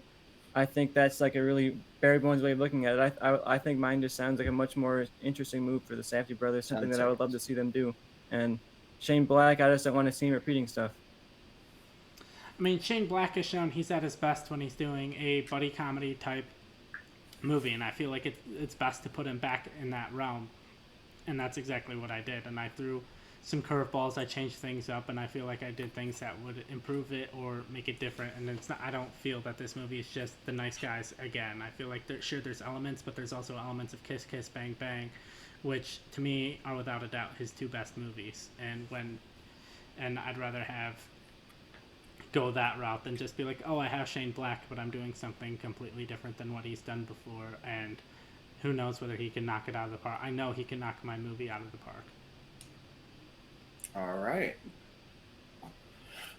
I think that's like a really bare bones way of looking at it. I think mine just sounds like a much more interesting move for the Safdie brothers, something that I would love to see them do. And Shane Black, I just don't want to see him repeating stuff. I mean, Shane Black has shown he's at his best when he's doing a buddy comedy type movie, and I feel like it's best to put him back in that realm. And that's exactly what I did. And I threw some curveballs, I changed things up, and I feel like I did things that would improve it or make it different. And it's not, I don't feel that this movie is just the Nice Guys again. I feel like there's elements, but there's also elements of Kiss Kiss Bang Bang, which to me are without a doubt his two best movies. And I'd rather go that route than just be like, oh, I have Shane Black, but I'm doing something completely different than what he's done before, and who knows whether he can knock it out of the park. I know he can knock my movie out of the park. All right.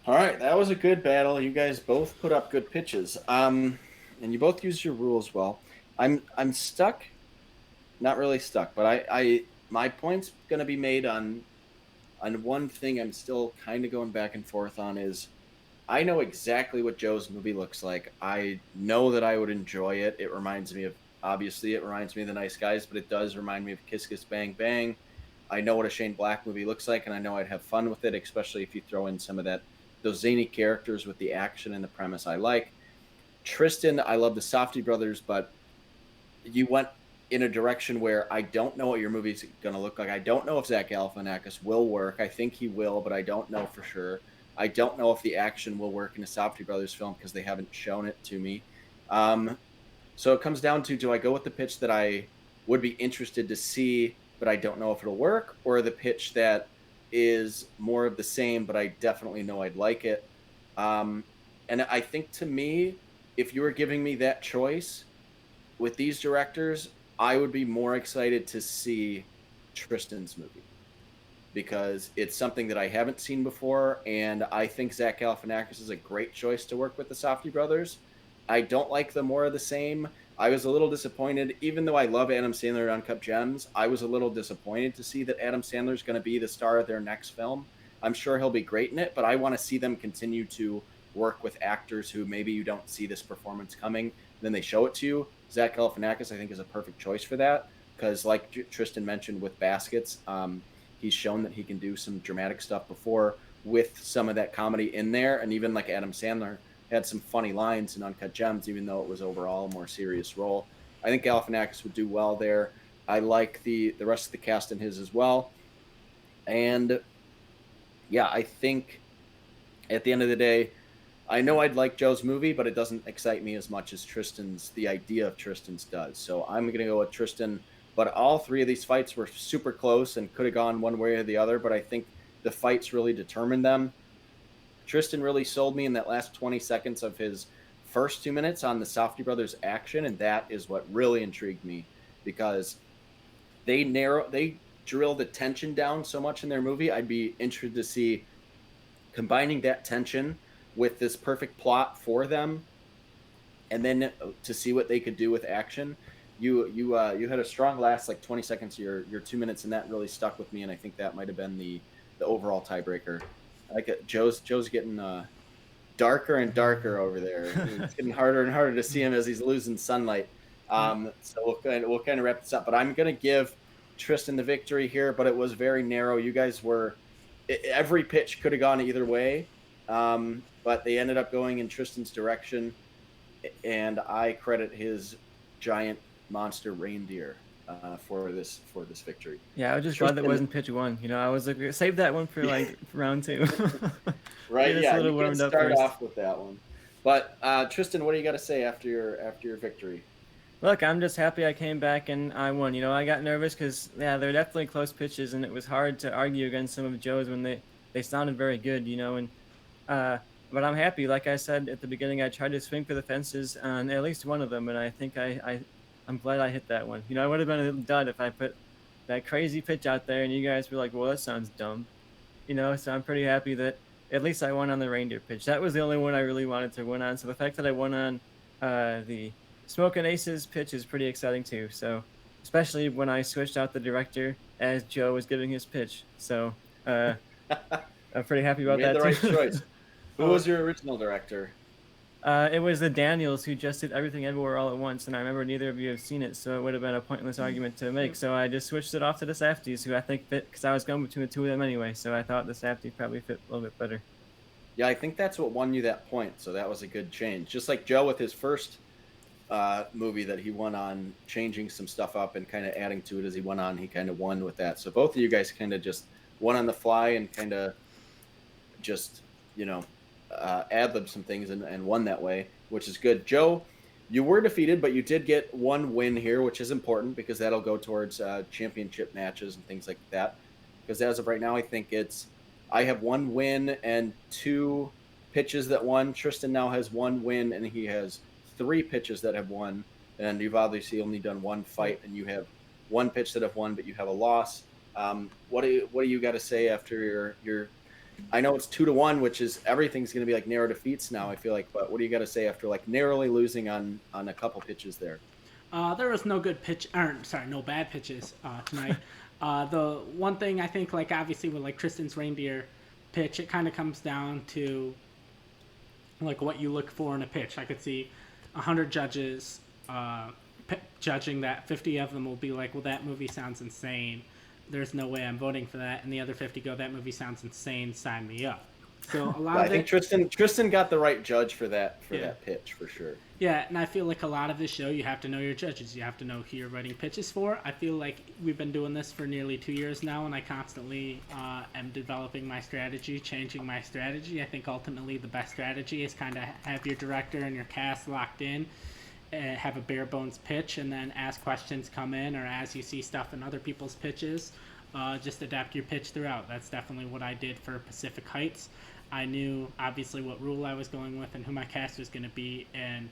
All right, that was a good battle. You guys both put up good pitches. And you both used your rules well. I'm stuck, not really stuck, but I my point's gonna be made on one thing I'm still kind of going back and forth on is I know exactly what Joe's movie looks like. I know that I would enjoy it. It reminds me of obviously it reminds me of The Nice Guys, but it does remind me of Kiss Kiss Bang Bang. I know what a Shane Black movie looks like, and I know I'd have fun with it, especially if you throw in some of that those zany characters with the action and the premise I like. Tristan, I love the Softy Brothers, but you went in a direction where I don't know what your movie's going to look like. I don't know if Zach Galifianakis will work. I think he will, but I don't know for sure. I don't know if the action will work in a Safdie Brothers film because they haven't shown it to me. Um, so it comes down to, do I go with the pitch that I would be interested to see, but I don't know if it'll work, or the pitch that is more of the same, but I definitely know I'd like it. Um, and I think to me, if you were giving me that choice, with these directors, I would be more excited to see Tristan's movie because it's something that I haven't seen before, and I think Zach Galifianakis is a great choice to work with the Safdie brothers. I don't like the more of the same. I was a little disappointed, even though I love Adam Sandler at Uncut Gems. I was a little disappointed to see that Adam Sandler is going to be the star of their next film. I'm sure he'll be great in it, but I want to see them continue to work with actors who maybe you don't see this performance coming, then they show it to you. Zach Galifianakis, I think, is a perfect choice for that because, like Tristan mentioned with Baskets, he's shown that he can do some dramatic stuff before with some of that comedy in there, and even like Adam Sandler had some funny lines in Uncut Gems, even though it was overall a more serious role. I think Galifianakis would do well there. I like the rest of the cast in his as well, and yeah, I think at the end of the day, I know I'd like Joe's movie, but it doesn't excite me as much as the idea of Tristan's does. So I'm going to go with Tristan. But all three of these fights were super close and could have gone one way or the other. But I think the fights really determined them. Tristan really sold me in that last 20 seconds of his first 2 minutes on the Safdie brothers action. And that is what really intrigued me because they drill the tension down so much in their movie. I'd be interested to see combining that tension with this perfect plot for them, and then to see what they could do with action. You had a strong last like 20 seconds, your 2 minutes, and that really stuck with me. And I think that might have been the overall tiebreaker. Like Joe's getting darker and darker over there. It's getting harder and harder to see him as he's losing sunlight. So we'll kind of wrap this up. But I'm gonna give Tristan the victory here, but it was very narrow. You guys were every pitch could have gone either way. But they ended up going in Tristan's direction, and I credit his giant monster reindeer for this victory. Yeah, I was just glad that wasn't pitch one. You know, I was like, save that one for like round two. Right? Yeah, you can start first. off with that one. But Tristan, what do you got to say after your victory? Look, I'm just happy I came back and I won. You know, I got nervous because they're definitely close pitches, and it was hard to argue against some of Joe's when they sounded very good. You know, and but I'm happy. Like I said at the beginning, I tried to swing for the fences on at least one of them, and I think I'm glad I hit that one. You know, I would have been a dud if I put that crazy pitch out there and you guys were like, well, that sounds dumb. You know, so I'm pretty happy that at least I won on the reindeer pitch. That was the only one I really wanted to win on. So the fact that I won on the Smokin Aces pitch is pretty exciting too. So especially when I switched out the director as Joe was giving his pitch. So I'm pretty happy about that too. Made the right choice. Who was your original director? It was the Daniels who just did Everything Everywhere All at Once, and I remember neither of you have seen it, so it would have been a pointless argument to make. So I just switched it off to the Safdies, who I think fit, because I was going between the two of them anyway, so I thought the Safdie probably fit a little bit better. Yeah, I think that's what won you that point, so that was a good change. Just like Joe with his first movie that he won on, changing some stuff up and kind of adding to it as he went on, he kind of won with that. So both of you guys kind of just won on the fly and kind of just, you know, ad-lib some things and won that way, which is good. Joe, you were defeated, but you did get one win here, which is important because that'll go towards championship matches and things like that. Because as of right now, I think I have one win and two pitches that won. Tristan now has one win and he has three pitches that have won. And you've obviously only done one fight and you have one pitch that have won, but you have a loss. What do you got to say after your I know it's 2-1, which is everything's going to be like narrow defeats now, I feel like. But what do you got to say after like narrowly losing on a couple pitches there? There was no good pitch, or sorry, no bad pitches tonight. The one thing I think, like obviously with like Tristan's reindeer pitch, it kind of comes down to like what you look for in a pitch. I could see 100 judges judging that. 50 of them will be like, well, that movie sounds insane. There's no way I'm voting for that. And the other 50 go, that movie sounds insane. Sign me up. So a lot I of think Tristan got the right judge for that pitch for sure. Yeah, and I feel like a lot of this show, you have to know your judges. You have to know who you're writing pitches for. I feel like we've been doing this for nearly 2 years now, and I constantly am developing my strategy, changing my strategy. I think ultimately the best strategy is kind of have your director and your cast locked in, have a bare bones pitch, and then as questions come in or as you see stuff in other people's pitches, just adapt your pitch throughout. That's definitely what I did for Pacific Heights. I knew obviously what rule I was going with and who my cast was going to be, and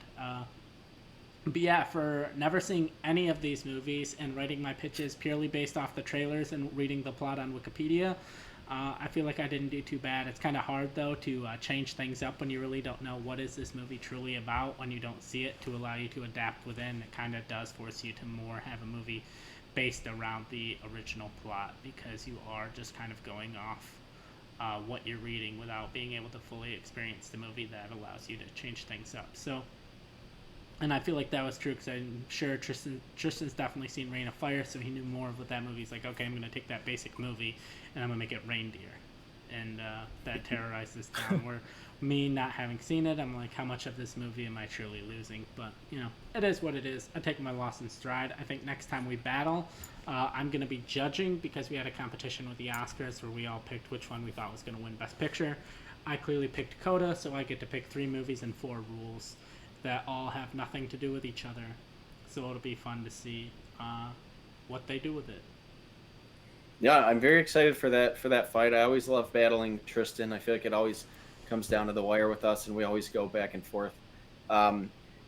but yeah, for never seeing any of these movies and writing my pitches purely based off the trailers and reading the plot on Wikipedia, I feel like I didn't do too bad. It's kind of hard though to change things up when you really don't know what is this movie truly about, when you don't see it, to allow you to adapt within. It kind of does force you to more have a movie based around the original plot, because you are just kind of going off what you're reading without being able to fully experience the movie. That allows you to change things up. So, and I feel like that was true because I'm sure Tristan's definitely seen Reign of Fire, so he knew more of what that movie's like. Okay, I'm going to take that basic movie and I'm going to make it reindeer. And that terrorizes down. Where me not having seen it, I'm like, how much of this movie am I truly losing? But, you know, it is what it is. I take my loss in stride. I think next time we battle, I'm going to be judging, because we had a competition with the Oscars where we all picked which one we thought was going to win Best Picture. I clearly picked Coda, so I get to pick 3 movies and 4 rules that all have nothing to do with each other. So it'll be fun to see what they do with it. Yeah, I'm very excited for that fight. I always love battling Tristan. I feel like it always comes down to the wire with us, and we always go back and forth. Yeah,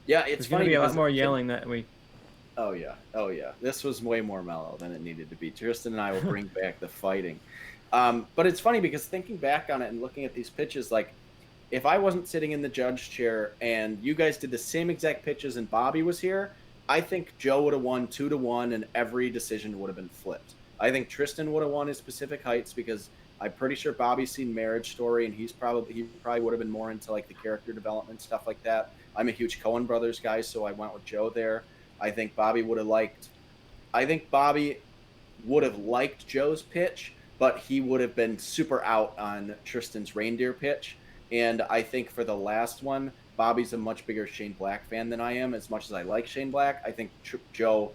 it's There's going to funny. be a lot more yelling that week. Oh yeah. This was way more mellow than it needed to be. Tristan and I will bring back the fighting. But it's funny because thinking back on it and looking at these pitches, like if I wasn't sitting in the judge chair and you guys did the same exact pitches and Bobby was here, I think Joe would have won 2-1 and every decision would have been flipped. I think Tristan would have won his Pacific Heights because I'm pretty sure Bobby's seen Marriage Story and he probably would have been more into like the character development, stuff like that. I'm a huge Coen Brothers guy, so I went with Joe there. I think Bobby would have liked Joe's pitch, but he would have been super out on Tristan's reindeer pitch. And I think for the last one, Bobby's a much bigger Shane Black fan than I am. As much as I like Shane Black, I think Joe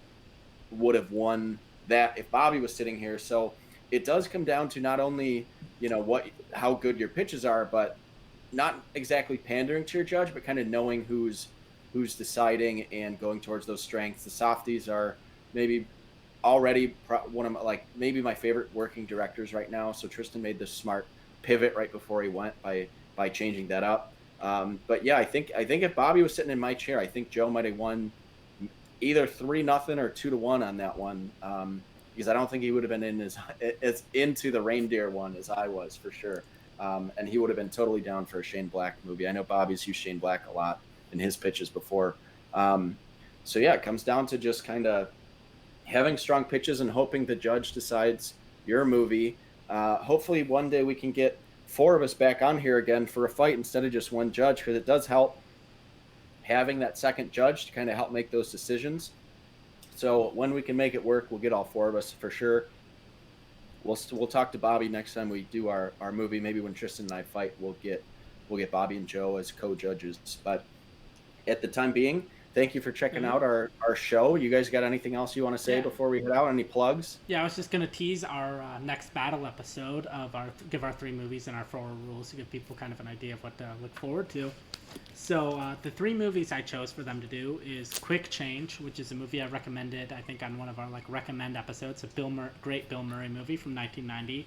would have won that if Bobby was sitting here. So it does come down to not only, how good your pitches are, but not exactly pandering to your judge, but kind of knowing who's deciding and going towards those strengths. The softies are maybe already one of my, maybe my favorite working directors right now. So Tristan made this smart pivot right before he went by changing that up. But yeah, I think if Bobby was sitting in my chair, I think Joe might have won either 3-0 or 2-1 on that one. Because I don't think he would have been as into the reindeer one as I was for sure. And he would have been totally down for a Shane Black movie. I know Bobby's used Shane Black a lot in his pitches before. So yeah, it comes down to just kind of having strong pitches and hoping the judge decides your movie. Hopefully one day we can get 4 of us back on here again for a fight instead of just one judge, because it does help having that second judge to kind of help make those decisions. So when we can make it work, we'll get all 4 of us for sure. We'll talk to Bobby next time we do our movie. Maybe when Tristan and I fight, we'll get Bobby and Joe as co-judges. But at the time being, thank you for checking out our show. You guys got anything else you want to say before we head out? Any plugs? Yeah, I was just going to tease our next battle episode of give our 3 movies and our 4 rules to give people kind of an idea of what to look forward to. So the 3 movies I chose for them to do is Quick Change, which is a movie I recommended, I think, on one of our recommend episodes. A great Bill Murray movie from 1990.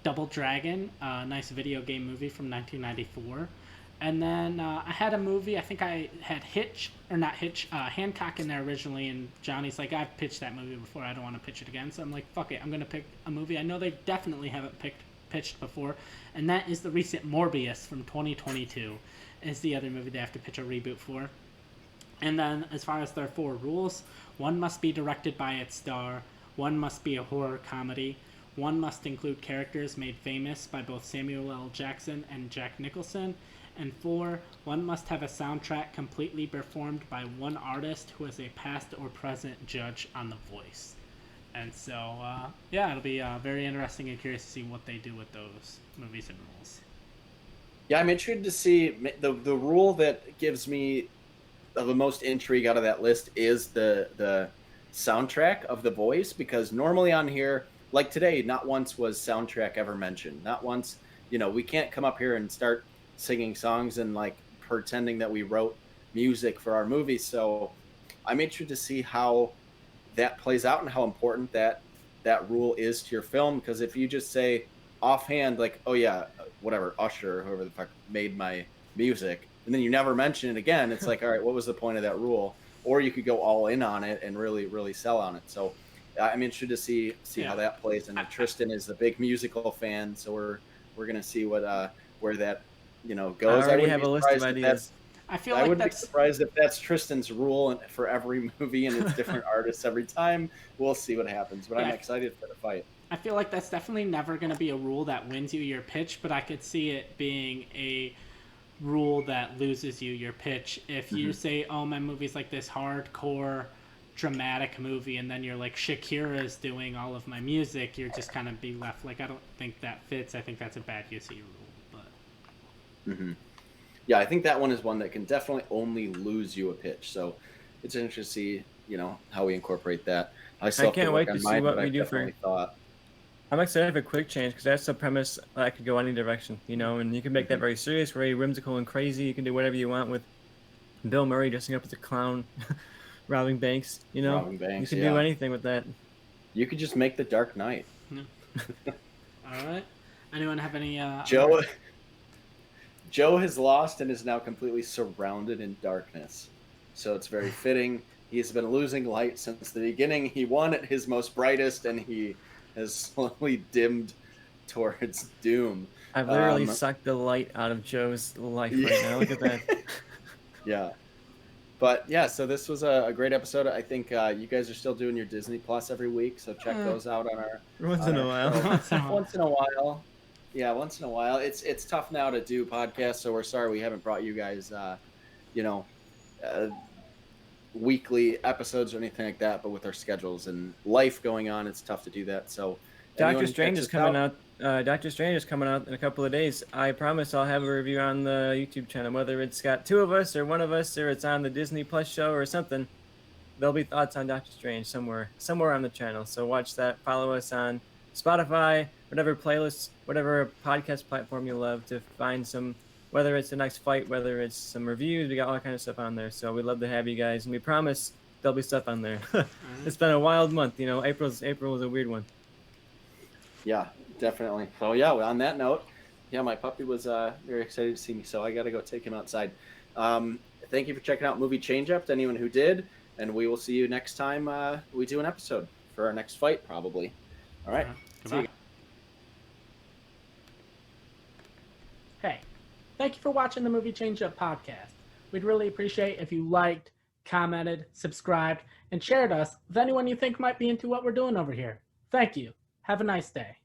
Double Dragon, a nice video game movie from 1994. And then I had a movie, I think I had Hancock in there originally, and Johnny's like, I've pitched that movie before, I don't want to pitch it again. So I'm like, fuck it, I'm going to pick a movie I know they definitely haven't picked pitched before, and that is the recent Morbius from 2022 is the other movie they have to pitch a reboot for. And then as far as their 4 rules, 1 must be directed by its star, 1 must be a horror comedy, 1 must include characters made famous by both Samuel L. Jackson and Jack Nicholson, and 4, 1 must have a soundtrack completely performed by 1 artist who is a past or present judge on The Voice. And so, it'll be very interesting and curious to see what they do with those movies and rules. Yeah, I'm intrigued to see the rule that gives me the most intrigue out of that list is the soundtrack of The Voice, because normally on here, like today, not once was soundtrack ever mentioned. Not once, we can't come up here and start singing songs and like pretending that we wrote music for our movies. So I'm interested to see how that plays out and how important that rule is to your film. Because if you just say offhand, like, oh yeah, whatever, Usher, whoever the fuck made my music, and then you never mention it again, it's like, all right, what was the point of that rule? Or you could go all in on it and really, really sell on it. So I'm interested to see how that plays. And Tristan is a big musical fan, so we're gonna see what where that goes. I already have a list of ideas. I wouldn't be surprised if that's Tristan's rule for every movie and it's different artists every time. We'll see what happens, but I'm excited for the fight. I feel like that's definitely never going to be a rule that wins you your pitch, but I could see it being a rule that loses you your pitch. If you say, oh, my movie's like this hardcore dramatic movie, and then you're like, Shakira's doing all of my music, you're just kind of be left like, I don't think that fits. I think that's a bad use of your rule. But yeah, I think that one is one that can definitely only lose you a pitch. So it's interesting to see, how we incorporate that. I can't wait to see what we do for. I'm excited for Quick Change because that's the premise that could go any direction, and you can make that very serious, very whimsical and crazy. You can do whatever you want with Bill Murray dressing up as a clown, robbing banks. Robbing banks, you can do anything with that. You could just make The Dark Knight. Yeah. All right. Anyone have any? Joe has lost and is now completely surrounded in darkness. So it's very fitting. He's been losing light since the beginning. He won at his most brightest, and he has slowly dimmed towards doom. I've literally sucked the light out of Joe's life right now. Look at that. Yeah. But yeah, so this was a great episode. I think you guys are still doing your Disney Plus every week, so check those out on our once in a while. Once in a while. Yeah, once in a while. It's tough now to do podcasts, so we're sorry we haven't brought you guys weekly episodes or anything like that, but with our schedules and life going on, it's tough to do that. So Doctor Strange is coming out. Doctor Strange is coming out in a couple of days. I promise I'll have a review on the YouTube channel, whether it's got 2 of us or 1 of us, or it's on the Disney Plus show or something. There'll be thoughts on Doctor Strange somewhere on the channel. So watch that. Follow us on Spotify, whatever playlist, whatever podcast platform you love to find some, whether it's the next fight, whether it's some reviews, we got all kinds of stuff on there. So we'd love to have you guys, and we promise there'll be stuff on there. It's been a wild month, April was a weird one. Yeah, definitely. So yeah, on that note, my puppy was very excited to see me, so I got to go take him outside. Thank you for checking out Movie Changeup to anyone who did, and we will see you next time we do an episode for our next fight, probably. All right. Goodbye. Hey, thank you for watching the Movie Changeup podcast. We'd really appreciate if you liked, commented, subscribed, and shared us with anyone you think might be into what we're doing over here. Thank you. Have a nice day.